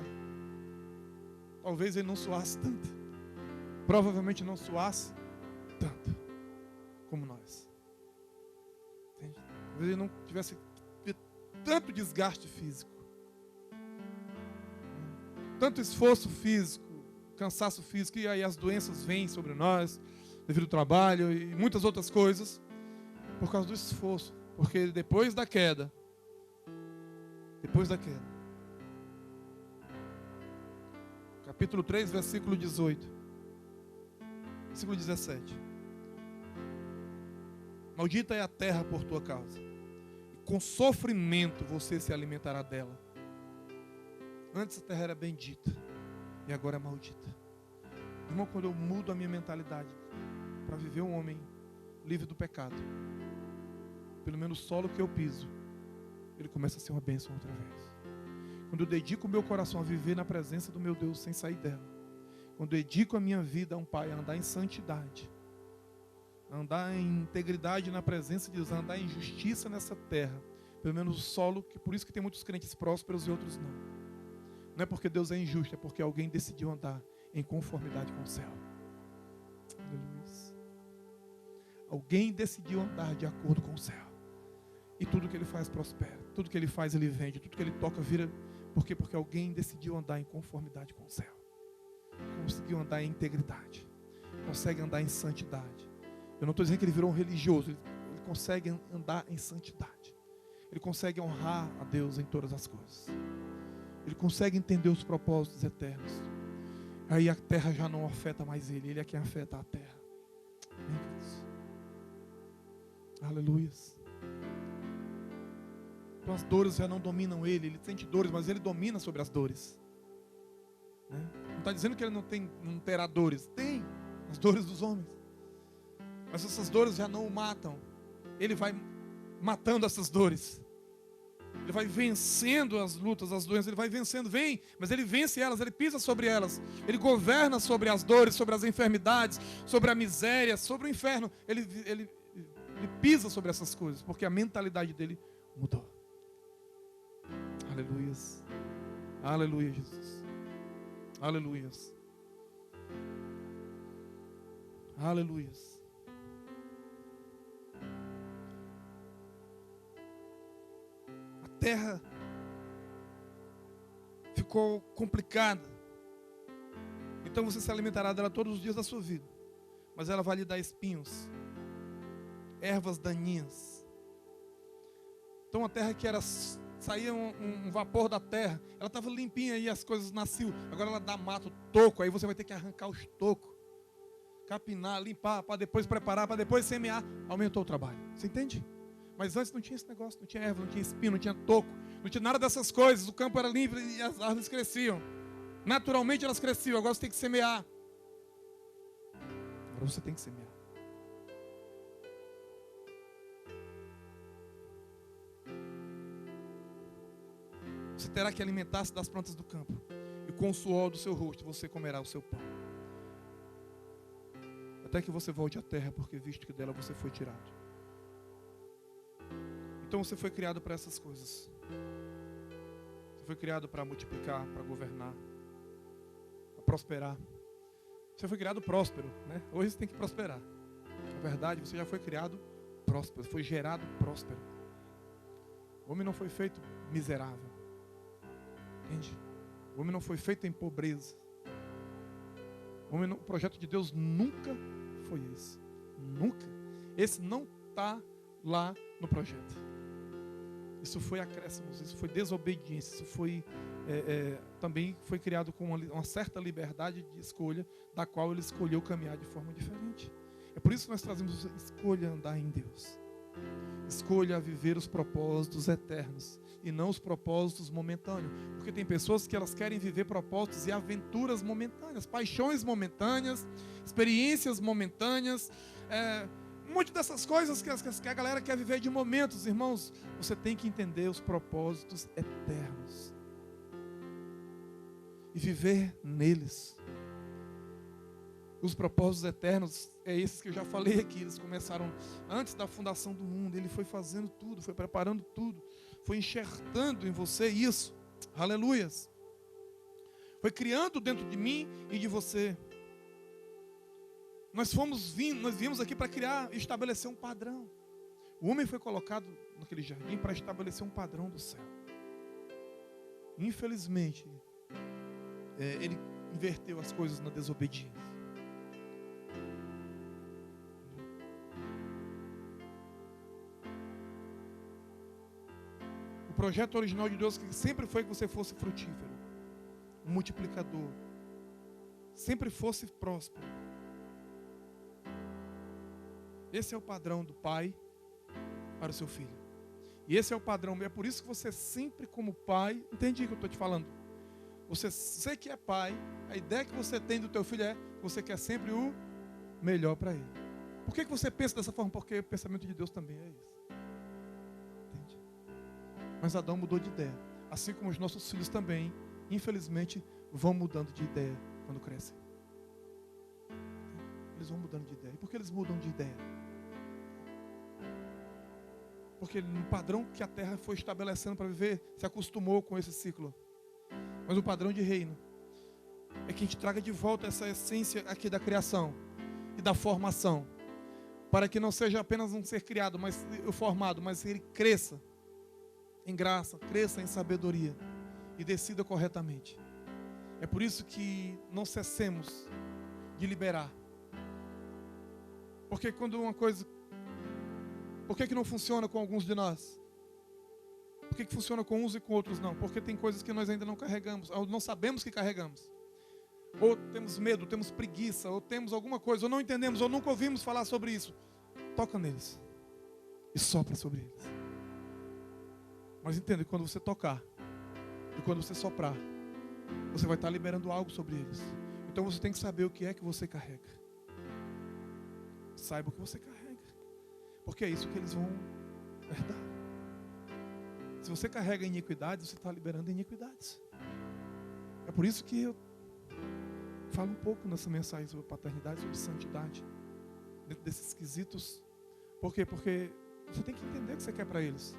Talvez ele não suasse tanto. Provavelmente não suasse tanto como nós. Entende? Talvez ele não tivesse tanto desgaste físico. Tanto esforço físico, cansaço físico, e aí as doenças vêm sobre nós, devido ao trabalho e muitas outras coisas, por causa do esforço. Porque depois da queda, capítulo 3, versículo 18, versículo 17. Maldita é a terra por tua causa, e com sofrimento você se alimentará dela. Antes a terra era bendita, e agora é maldita. Irmão, quando eu mudo a minha mentalidade para viver um homem livre do pecado, pelo menos o solo que eu piso, ele começa a ser uma bênção outra vez. Quando eu dedico o meu coração a viver na presença do meu Deus sem sair dela, quando eu dedico a minha vida a um Pai, a andar em santidade, a andar em integridade na presença de Deus, a andar em justiça nessa terra, pelo menos o solo, que por isso que tem muitos crentes prósperos e outros não. Não é porque Deus é injusto, é porque alguém decidiu andar em conformidade com o céu. Aleluia. Alguém decidiu andar de acordo com o céu. E tudo que ele faz prospera. Tudo que ele faz ele vende. Tudo que ele toca vira. Por quê? Porque alguém decidiu andar em conformidade com o céu. Conseguiu andar em integridade. Consegue andar em santidade. Eu não estou dizendo que ele virou um religioso. Ele consegue andar em santidade. Ele consegue honrar a Deus em todas as coisas. Ele consegue entender os propósitos eternos. Aí a terra já não afeta mais ele. Ele é quem afeta a terra. Amém, queridos? Aleluia. Então as dores já não dominam ele. Ele sente dores, mas ele domina sobre as dores. Não está dizendo que ele não terá dores. Tem as dores dos homens. Mas essas dores já não o matam. Ele vai matando essas dores. Ele vai vencendo as lutas, as doenças. Ele vai vencendo, mas ele vence elas, ele pisa sobre elas. Ele governa sobre as dores, sobre as enfermidades, sobre a miséria, sobre o inferno. Ele pisa sobre essas coisas, porque a mentalidade dele mudou. Aleluia. Aleluia, Jesus. Aleluia. Aleluia. A terra ficou complicada. Então você se alimentará dela todos os dias da sua vida. Mas ela vai lhe dar espinhos, ervas daninhas. Então a terra que saía um vapor da terra, ela estava limpinha e as coisas nasciam. Agora ela dá mato, toco, aí você vai ter que arrancar os tocos, capinar, limpar, para depois preparar, para depois semear. Aumentou o trabalho, você entende? Mas antes não tinha esse negócio, não tinha erva, não tinha espinho, não tinha toco, não tinha nada dessas coisas. O campo era livre e as árvores cresciam. Naturalmente elas cresciam, agora você tem que semear. Agora você tem que semear. Você terá que alimentar-se das plantas do campo, e com o suor do seu rosto você comerá o seu pão, até que você volte à terra, porque visto que dela você foi tirado. Então você foi criado para essas coisas. Você foi criado para multiplicar, para governar, para prosperar. Você foi criado próspero, né? Hoje você tem que prosperar. Na verdade, você já foi criado próspero, foi gerado próspero. O homem não foi feito miserável. Entende? O homem não foi feito em pobreza. O projeto de Deus nunca foi esse. Nunca. Esse não está lá no projeto. Isso foi acréscimos, isso foi desobediência, isso foi também foi criado com uma certa liberdade de escolha, da qual ele escolheu caminhar de forma diferente. É por isso que nós trazemos: escolha andar em Deus. Escolha viver os propósitos eternos e não os propósitos momentâneos. Porque tem pessoas que elas querem viver propósitos e aventuras momentâneas, paixões momentâneas, experiências momentâneas, monte dessas coisas que a galera quer viver de momentos, irmãos. Você tem que entender os propósitos eternos e viver neles. Os propósitos eternos é esses que eu já falei aqui. Eles começaram antes da fundação do mundo. Ele foi fazendo tudo, foi preparando tudo, foi enxertando em você isso. Aleluias. Foi criando dentro de mim e de você. Nós viemos aqui para criar e estabelecer um padrão. O homem foi colocado naquele jardim para estabelecer um padrão do céu. Infelizmente, ele inverteu as coisas na desobediência. O projeto original de Deus sempre foi que você fosse frutífero, um multiplicador, sempre fosse próspero. Esse é o padrão do pai para o seu filho. E esse é o padrão. É por isso que você sempre como pai, entende o que eu estou te falando? Você que é pai, a ideia que você tem do teu filho é que você quer sempre o melhor para ele. Por que você pensa dessa forma? Porque o pensamento de Deus também é esse. Entende? Mas Adão mudou de ideia. Assim como os nossos filhos também, infelizmente, vão mudando de ideia quando crescem. Eles vão mudando de ideia. E por que eles mudam de ideia? Porque no padrão que a terra foi estabelecendo para viver, se acostumou com esse ciclo. Mas o padrão de reino é que a gente traga de volta essa essência aqui da criação e da formação, para que não seja apenas um ser criado, mas formado, mas ele cresça em graça, cresça em sabedoria e decida corretamente. É por isso que não cessemos de liberar. Porque quando uma coisa... Por que não funciona com alguns de nós? Por que funciona com uns e com outros não? Porque tem coisas que nós ainda não carregamos, ou não sabemos que carregamos. Ou temos medo, temos preguiça, ou temos alguma coisa, ou não entendemos, ou nunca ouvimos falar sobre isso. Toca neles. E sopra sobre eles. Mas entenda que quando você tocar, e quando você soprar, você vai estar liberando algo sobre eles. Então você tem que saber o que é que você carrega. Saiba o que você carrega. Porque é isso que eles vão herdar. Se você carrega iniquidades, você está liberando iniquidades. É por isso que eu falo um pouco nessa mensagem sobre paternidade, sobre santidade. Dentro desses quesitos. Por quê? Porque você tem que entender o que você quer para eles.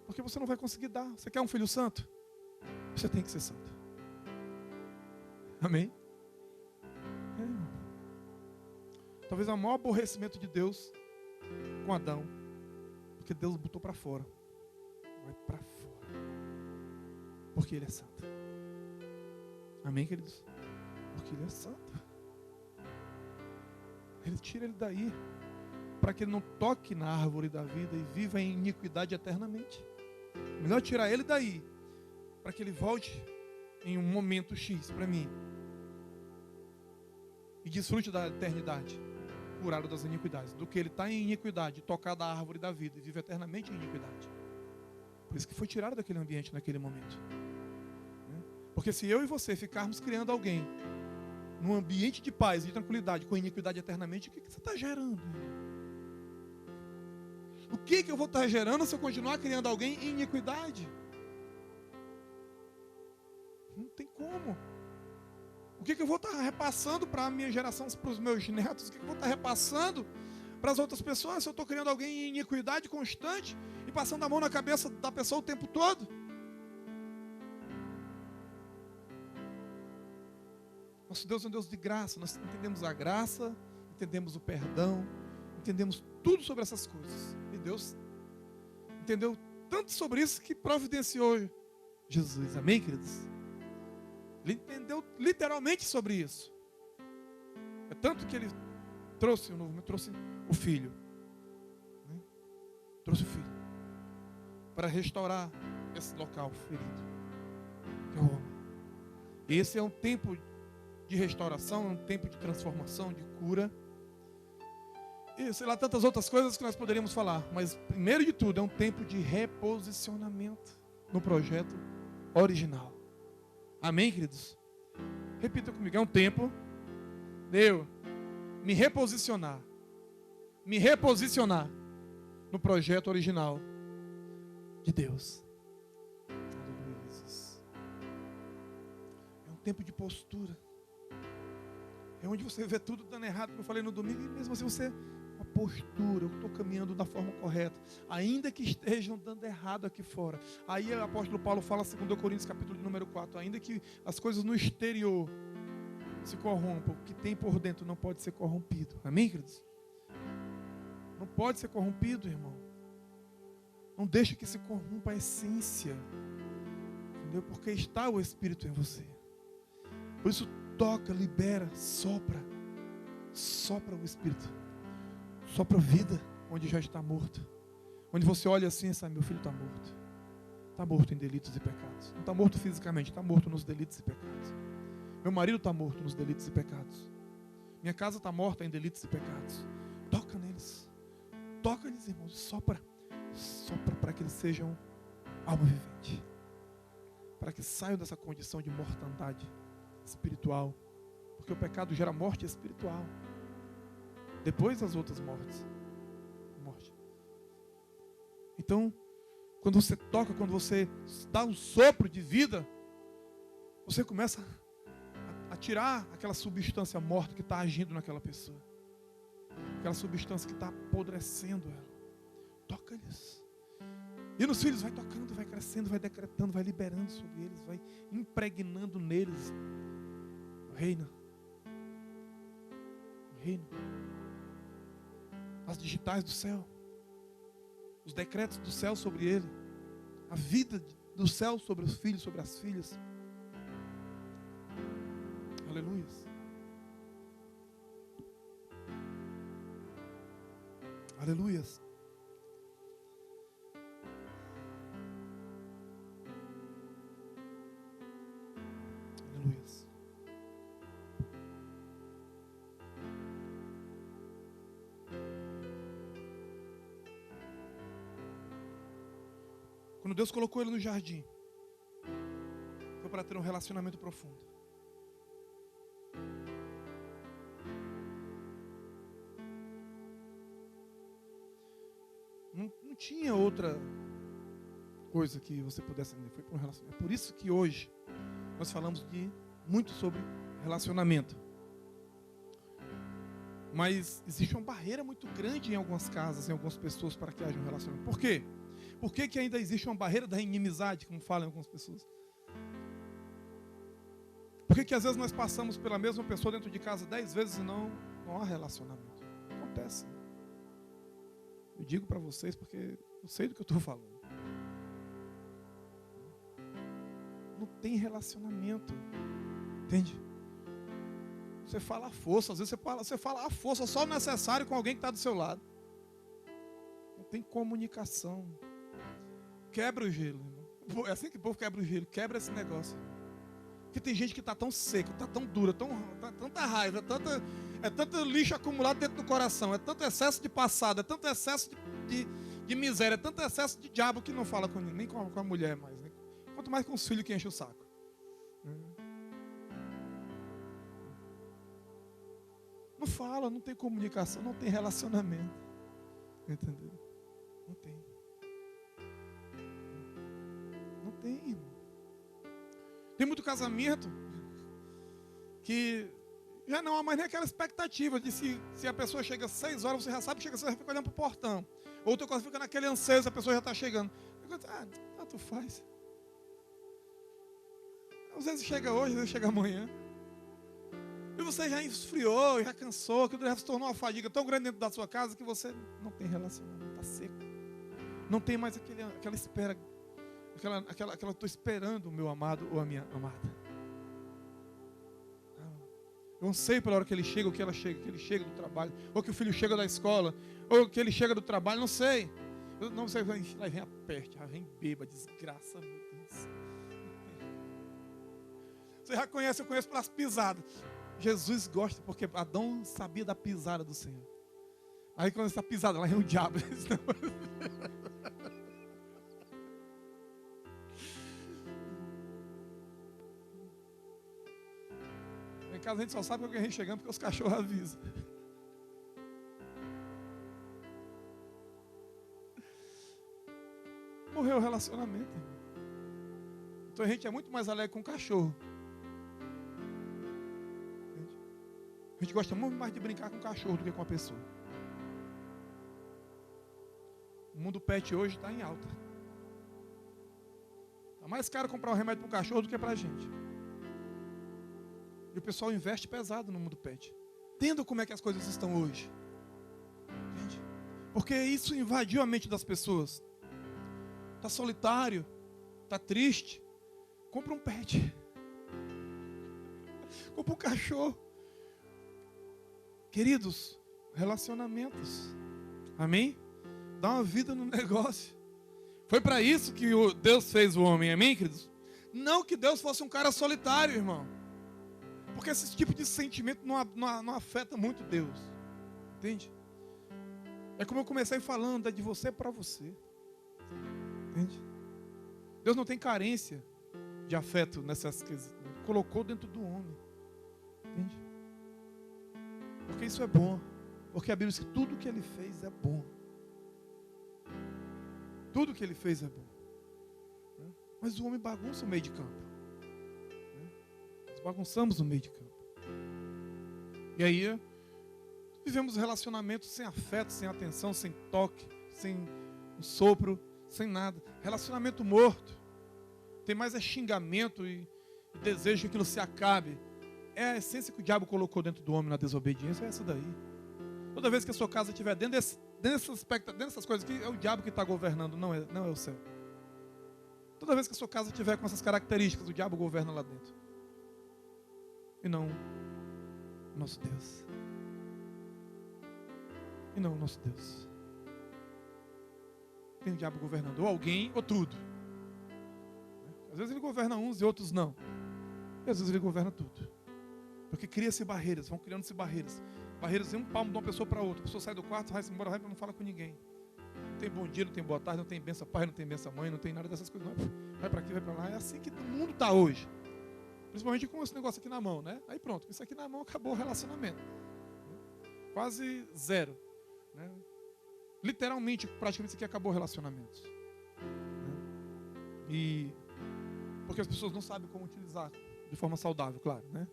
Porque você não vai conseguir dar. Você quer um filho santo? Você tem que ser santo. Amém? Talvez o maior aborrecimento de Deus com Adão, porque Deus botou para fora. Vai para fora. Porque ele é santo. Amém, queridos? Porque ele é santo. Ele tira ele daí, para que ele não toque na árvore da vida e viva em iniquidade eternamente. Melhor tirar ele daí, para que ele volte em um momento X para mim e desfrute da eternidade, curado das iniquidades, do que ele está em iniquidade, tocar da árvore da vida e vive eternamente em iniquidade. Por isso que foi tirado daquele ambiente naquele momento. Porque se eu e você ficarmos criando alguém num ambiente de paz e de tranquilidade, com iniquidade eternamente, o que você está gerando? O que eu vou estar gerando se eu continuar criando alguém em iniquidade? Não tem como. O que eu vou estar repassando para a minha geração, para os meus netos? O que eu vou estar repassando para as outras pessoas se eu estou criando alguém em iniquidade constante e passando a mão na cabeça da pessoa o tempo todo? Nosso Deus é um Deus de graça. Nós entendemos a graça, entendemos o perdão, entendemos tudo sobre essas coisas. E Deus entendeu tanto sobre isso que providenciou Jesus. Amém, queridos? Ele entendeu literalmente sobre isso. É tanto que ele trouxe o novo, trouxe o filho. Trouxe o filho para restaurar esse local ferido, que é o homem. Esse é um tempo de restauração, é um tempo de transformação, de cura. E sei lá, tantas outras coisas que nós poderíamos falar. Mas primeiro de tudo é um tempo de reposicionamento no projeto original. Amém, queridos? Repita comigo, é um tempo de eu me reposicionar me reposicionar no projeto original de Deus. Aleluia, Jesus. É um tempo de postura. É onde você vê tudo dando errado, como eu falei no domingo, e mesmo assim você, uma postura, eu estou caminhando da forma correta, ainda que estejam dando errado aqui fora. Aí o apóstolo Paulo fala, 2 Coríntios capítulo de número 4, ainda que as coisas no exterior se corrompam, o que tem por dentro não pode ser corrompido. Amém, queridos? Não pode ser corrompido, irmão. Não deixe que se corrompa a essência. Entendeu? Porque está o Espírito em você. Por isso, toca, libera, sopra. Sopra o Espírito. Sopra a vida onde já está morto. Onde você olha assim e sabe, meu filho está morto. Está morto em delitos e pecados. Não está morto fisicamente, está morto nos delitos e pecados. Meu marido está morto nos delitos e pecados. Minha casa está morta em delitos e pecados. Toca neles. Toca neles, irmãos. Sopra. Sopra para que eles sejam alma vivente. Para que saiam dessa condição de mortandade espiritual. Porque o pecado gera morte espiritual. Depois das outras mortes. Morte. Então, quando você toca, quando você dá um sopro de vida, você começa a tirar aquela substância morta que está agindo naquela pessoa. Aquela substância que está apodrecendo ela. Toca-lhes. E nos filhos vai tocando, vai crescendo, vai decretando, vai liberando sobre eles, vai impregnando neles. Reina. Reina. As digitais do céu. Os decretos do céu sobre ele. A vida do céu sobre os filhos, sobre as filhas. Aleluia. Aleluia. Aleluia. Quando Deus colocou ele no jardim, foi para ter um relacionamento profundo. Não tinha outra coisa que você pudesse entender. Foi para um relacionamento. É por isso que hoje nós falamos muito sobre relacionamento. Mas existe uma barreira muito grande em algumas casas, em algumas pessoas, para que haja um relacionamento. Por quê? Por que ainda existe uma barreira da inimizade, como falam algumas pessoas? Por que às vezes nós passamos pela mesma pessoa dentro de casa 10 vezes e não há relacionamento? Acontece. Eu digo para vocês porque eu sei do que eu estou falando. Não tem relacionamento. Entende? Você fala a força, às vezes você fala a força só o necessário com alguém que está do seu lado. Não tem comunicação. Quebra o gelo, irmão. É assim que o povo quebra o gelo, quebra esse negócio. Porque tem gente que está tão seca, está tão dura, tanta raiva, é tanto lixo acumulado dentro do coração, é tanto excesso de passado, é tanto excesso de miséria, é tanto excesso de diabo que não fala com ninguém, nem com a mulher mais, né? Quanto mais com os filhos que enchem o saco. Não fala, não tem comunicação, não tem relacionamento. Entendeu? Não tem. Não tem, irmão. Tem muito casamento que já não há mais nem aquela expectativa de se a pessoa chega às 6 horas, você já sabe que chega, você já fica olhando para o portão. Outra coisa fica naquele anseio, a pessoa já está chegando. Tanto faz. Às vezes chega hoje, às vezes chega amanhã. E você já esfriou, já cansou, que já se tornou uma fadiga tão grande dentro da sua casa que você não tem relacionamento, está seco. Não tem mais aquela espera, aquela estou esperando o meu amado ou a minha amada. Eu não sei pela hora que ele chega, ou que ela chega, que ele chega do trabalho, ou que o filho chega da escola, ou que ele chega do trabalho, não sei. Eu não sei, lá vem a peste, lá vem beba, desgraça, meu Deus. Você já conhece, eu conheço pelas pisadas. Jesus gosta, porque Adão sabia da pisada do Senhor. Aí quando está pisada, lá vem o diabo. Em casa a gente só sabe que alguém vem chegando porque os cachorros avisam. relacionamento, irmão. Então a gente é muito mais alegre com o cachorro. Entende? A gente gosta muito mais de brincar com o cachorro do que com a pessoa. O mundo pet hoje está em alta. Está mais caro comprar um remédio para um cachorro do que para a gente. E o pessoal investe pesado no mundo pet. Entenda como é que as coisas estão hoje. Entende? Porque isso invadiu a mente das pessoas. Está solitário, está triste. Compra um pet. Compra um cachorro. Queridos, relacionamentos. Amém? Dá uma vida no negócio. Foi para isso que Deus fez o homem. Amém, queridos? Não que Deus fosse um cara solitário, irmão. Porque esse tipo de sentimento não afeta muito Deus. Entende? É como eu comecei falando, é de você para você. Entende? Deus não tem carência de afeto nessas coisas. Colocou dentro do homem. Entende? Porque isso é bom. Porque a Bíblia diz que tudo que ele fez é bom. Tudo que ele fez é bom. Mas o homem bagunça o meio de campo. Nós bagunçamos o meio de campo. E aí, vivemos relacionamentos sem afeto, sem atenção, sem toque, sem um sopro, sem nada. Relacionamento morto. Tem mais xingamento e desejo que aquilo se acabe. É a essência que o diabo colocou dentro do homem na desobediência, é essa daí. Toda vez que a sua casa estiver dentro dessas coisas, que é o diabo que está governando, não é o céu. Toda vez que a sua casa estiver com essas características, o diabo governa lá dentro. E não o nosso Deus. E não o nosso Deus. Tem o diabo governando ou alguém ou tudo. Às vezes ele governa uns e outros não. E às vezes ele governa tudo. Porque cria-se barreiras, vão criando-se barreiras. Barreiras em um palmo de uma pessoa para outra. A pessoa sai do quarto, vai embora, vai, não fala com ninguém. Não tem bom dia, não tem boa tarde, não tem benção pai, não tem benção mãe, não tem nada dessas coisas. Não. Vai para aqui, vai para lá. É assim que o mundo está hoje. Principalmente com esse negócio aqui na mão, né? Aí pronto, isso aqui na mão acabou o relacionamento. Quase zero. Né? Literalmente, praticamente isso aqui acabou o relacionamento. E porque as pessoas não sabem como utilizar de forma saudável, claro, né?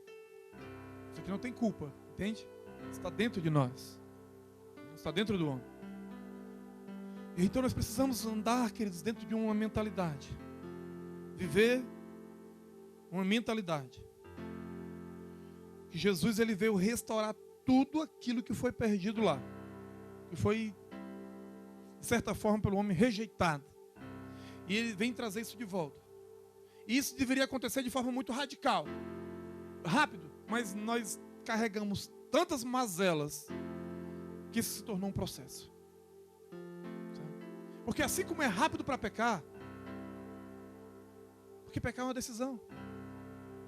Isso aqui não tem culpa, entende? Está dentro de nós. Está dentro do homem. E então nós precisamos andar, queridos, dentro de uma mentalidade. Viver uma mentalidade. Que Jesus ele veio restaurar tudo aquilo que foi perdido lá. Que foi, de certa forma, pelo homem rejeitado. E ele vem trazer isso de volta. E isso deveria acontecer de forma muito radical. Rápido. Mas nós carregamos tantas mazelas que isso se tornou um processo. Porque assim como é rápido para pecar, porque pecar é uma decisão.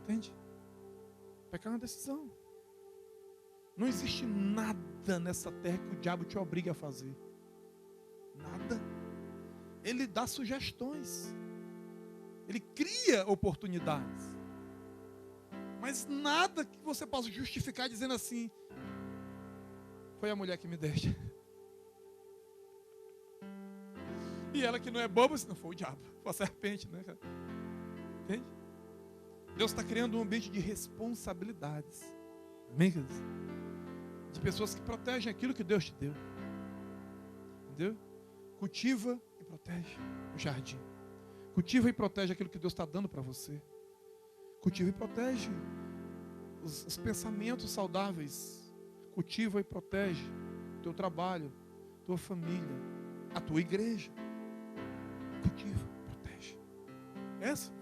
Entende? Pecar é uma decisão. Não existe nada nessa terra que o diabo te obrigue a fazer. Nada. Ele dá sugestões. Ele cria oportunidades. Mas nada que você possa justificar dizendo assim: foi a mulher que me deixa. E ela que não é boba, se não foi o diabo, foi a serpente, né, cara? Entende? Deus está criando um ambiente de responsabilidades. Amém, queridos? De pessoas que protegem aquilo que Deus te deu. Entendeu? Cultiva e protege o jardim. Cultiva e protege aquilo que Deus está dando para você. Cultiva e protege os pensamentos saudáveis. Cultiva e protege o teu trabalho, tua família, a tua igreja. Cultiva, protege.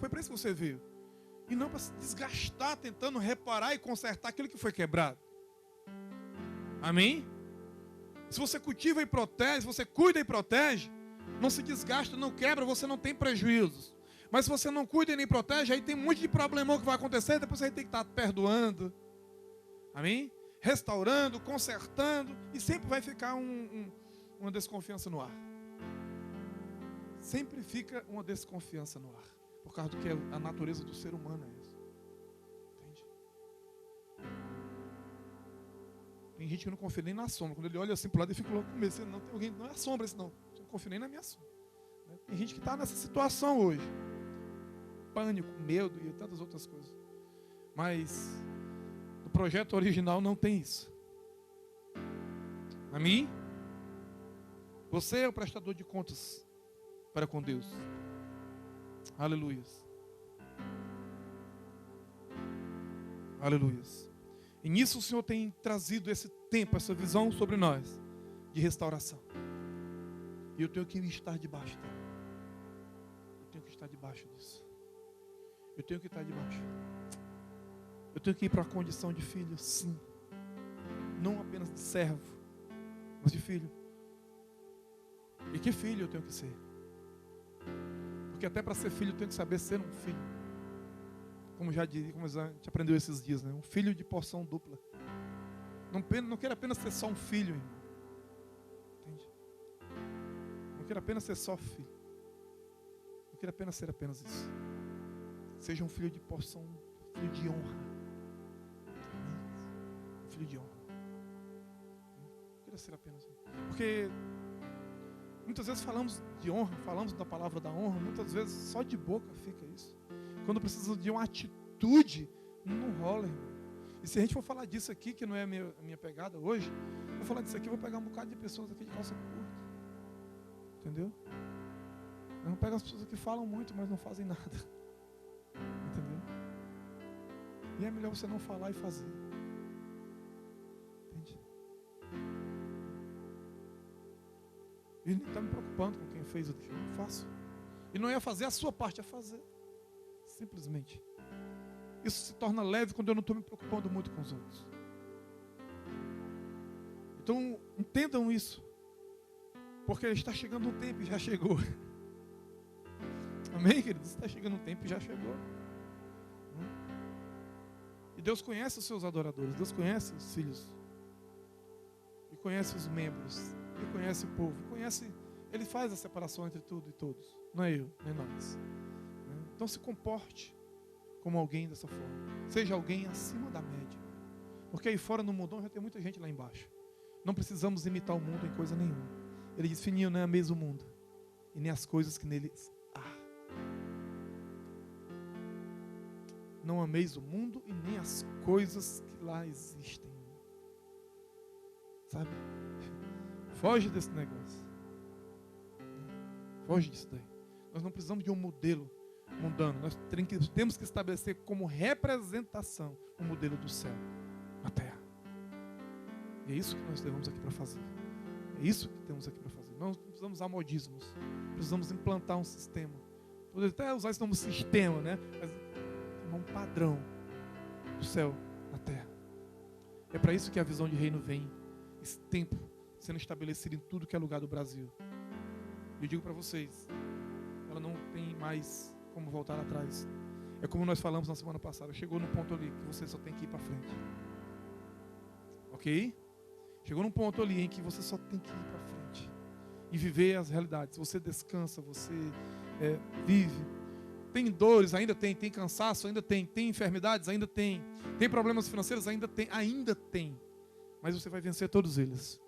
Foi para isso que você veio. E não para se desgastar tentando reparar e consertar aquilo que foi quebrado. Amém? Se você cultiva e protege, se você cuida e protege, não se desgasta, não quebra, você não tem prejuízos. Mas se você não cuida e nem protege, aí tem um monte de problemão que vai acontecer, depois você tem que estar perdoando. Amém? Restaurando, consertando, e sempre vai ficar uma desconfiança no ar. Sempre fica uma desconfiança no ar. Por causa do que a natureza do ser humano é essa. Entende? Tem gente que não confia nem na sombra. Quando ele olha assim para o lado, ele fica louco com medo. Não tem alguém, não é a sombra esse não. Eu não confio nem na minha sombra. Tem gente que está nessa situação hoje. Pânico, medo e tantas outras coisas. Mas no projeto original não tem isso. Amém? Você é o prestador de contas para com Deus. Aleluias. Aleluias. E nisso o Senhor tem trazido esse tempo, essa visão sobre nós, de restauração. E eu tenho que estar debaixo dela. Eu tenho que estar debaixo disso. Eu tenho que estar debaixo. Eu tenho que ir para a condição de filho, sim. Não apenas de servo, mas de filho. E que filho eu tenho que ser? Porque até para ser filho eu tenho que saber ser um filho. Como a gente aprendeu esses dias, né? Um filho de porção dupla. Não quero apenas ser só um filho, irmão. Entende? Não quero apenas ser só filho. Não quero apenas ser apenas isso. Seja um filho de porção, filho de honra. Um filho de honra. Não quero ser apenas um. Porque muitas vezes falamos de honra, falamos da palavra da honra, muitas vezes só de boca fica isso. Quando precisa de uma atitude, não rola, irmão. E se a gente for falar disso aqui, que não é a minha pegada hoje, vou falar disso aqui, eu vou pegar um bocado de pessoas aqui de calça curta. Entendeu? Eu não pego as pessoas que falam muito, mas não fazem nada. Entendeu? E é melhor você não falar e fazer. Entende? E nem está me preocupando com quem fez o que eu faço. E não ia fazer a sua parte, é fazer. Simplesmente. Isso se torna leve quando eu não estou me preocupando muito com os outros. Então, entendam isso. Porque está chegando um tempo e já chegou. Amém, queridos? Está chegando um tempo e já chegou. E Deus conhece os seus adoradores. Deus conhece os filhos. E conhece os membros. E conhece o povo. Ele faz a separação entre tudo e todos. Não é eu, nem nós. Então se comporte como alguém dessa forma. Seja alguém acima da média. Porque aí fora no mundão já tem muita gente lá embaixo. Não precisamos imitar o mundo em coisa nenhuma. Ele diz, fininho, não ameis o mundo. E nem as coisas que nele há. Não ameis o mundo e nem as coisas que lá existem. Sabe? Foge desse negócio. Foge disso daí. Nós não precisamos de um modelo mundano. Nós temos que estabelecer como representação o modelo do céu na terra. E é isso que nós temos aqui para fazer. É isso que temos aqui para fazer. Nós não precisamos usar modismos. Precisamos implantar um sistema. Podemos até usar esse nome sistema, né? Mas um padrão do céu na terra. É para isso que a visão de reino vem. Esse tempo sendo estabelecido em tudo que é lugar do Brasil. Eu digo para vocês, ela não tem mais como voltar atrás. É como nós falamos na semana passada. Chegou num ponto ali que você só tem que ir para frente. Ok? Chegou num ponto ali em que você só tem que ir para frente. E viver as realidades. Você descansa, você vive. Tem dores, ainda tem. Tem cansaço, ainda tem. Tem enfermidades, ainda tem. Tem problemas financeiros, ainda tem. Ainda tem. Mas você vai vencer todos eles.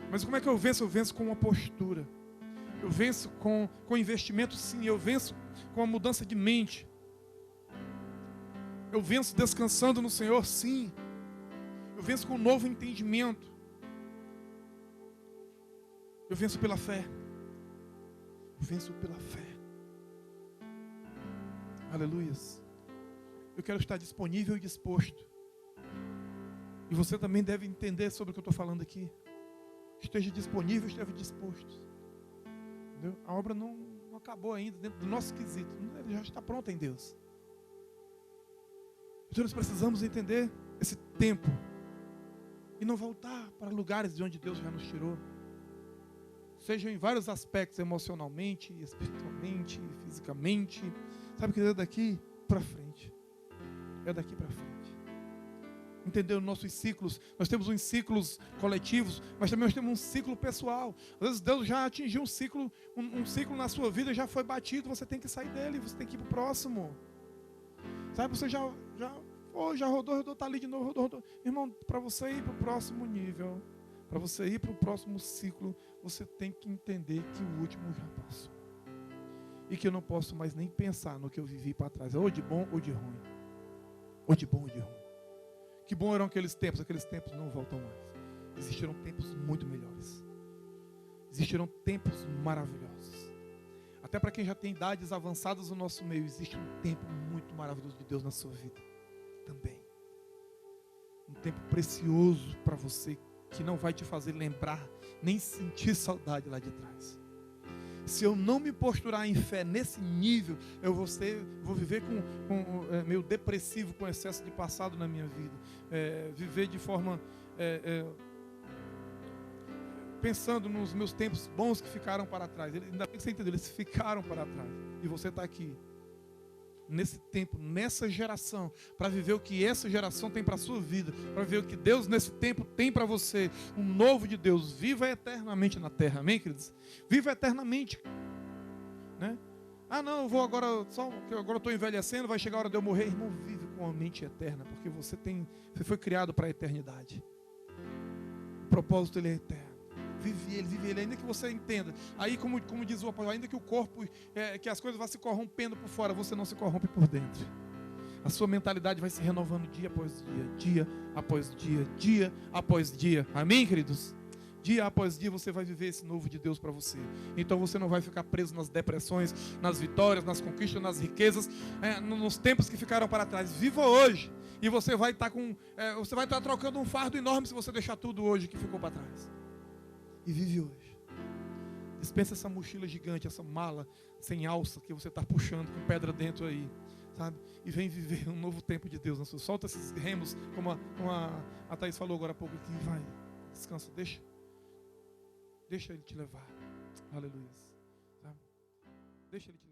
Mas como é que eu venço? Eu venço com uma postura. Eu venço com investimento, sim. Eu venço com a mudança de mente. Eu venço descansando no Senhor, sim. Eu venço com um novo entendimento. Eu venço pela fé. Eu venço pela fé. Aleluias. Eu quero estar disponível e disposto. E você também deve entender sobre o que eu estou falando aqui. Esteja disponível, esteja disposto. Entendeu? A obra não acabou ainda dentro do nosso quesito. Ele já está pronta em Deus. Então nós precisamos entender esse tempo. E não voltar para lugares de onde Deus já nos tirou. Seja em vários aspectos, emocionalmente, espiritualmente, fisicamente. Sabe que é daqui para frente. É daqui para frente. Entender nossos ciclos. Nós temos uns ciclos coletivos, mas também nós temos um ciclo pessoal. Às vezes Deus já atingiu um ciclo na sua vida, já foi batido, você tem que sair dele, você tem que ir para o próximo. Sabe, você já rodou, está ali de novo, rodou. Irmão, para você ir para o próximo nível, para você ir para o próximo ciclo, você tem que entender que o último já passou. e que eu não posso mais nem pensar no que eu vivi para trás, ou de bom ou de ruim. Ou de bom ou de ruim. Que bom eram aqueles tempos não voltam mais. Existiram tempos muito melhores. Existiram tempos maravilhosos. Até para quem já tem idades avançadas no nosso meio, existe um tempo muito maravilhoso de Deus na sua vida também. Um tempo precioso para você, que não vai te fazer lembrar, nem sentir saudade lá de trás. Se eu não me posturar em fé nesse nível, eu vou viver meio depressivo, com excesso de passado na minha vida. Viver de forma... pensando nos meus tempos bons que ficaram para trás. Ainda bem que você entendeu, eles ficaram para trás. E você está aqui, nesse tempo, nessa geração, para viver o que essa geração tem para a sua vida, para ver o que Deus nesse tempo tem para você. Um novo de Deus, viva eternamente na terra, amém, queridos? Viva eternamente, né? Ah, não, eu vou agora, agora eu estou envelhecendo, vai chegar a hora de eu morrer. Irmão, vive com a mente eterna, porque você foi criado para a eternidade. O propósito, ele é eterno. Vive ele, ainda que você entenda. Aí, como diz o apóstolo, ainda que o corpo, que as coisas vão se corrompendo por fora, você não se corrompe por dentro. A sua mentalidade vai se renovando dia após dia, dia após dia, dia após dia. Amém, queridos? Dia após dia você vai viver esse novo de Deus para você. Então você não vai ficar preso nas depressões, nas vitórias, nas conquistas, nas riquezas, nos tempos que ficaram para trás. Viva hoje. E você vai estar você vai estar trocando um fardo enorme se você deixar tudo hoje que ficou para trás. E vive hoje. Dispensa essa mochila gigante, essa mala sem alça que você está puxando com pedra dentro aí, sabe? E vem viver um novo tempo de Deus na sua. Solta esses remos, como a Thaís falou agora há pouco aqui. Vai, descansa, deixa Ele te levar. Aleluia. Sabe? Deixa Ele te levar.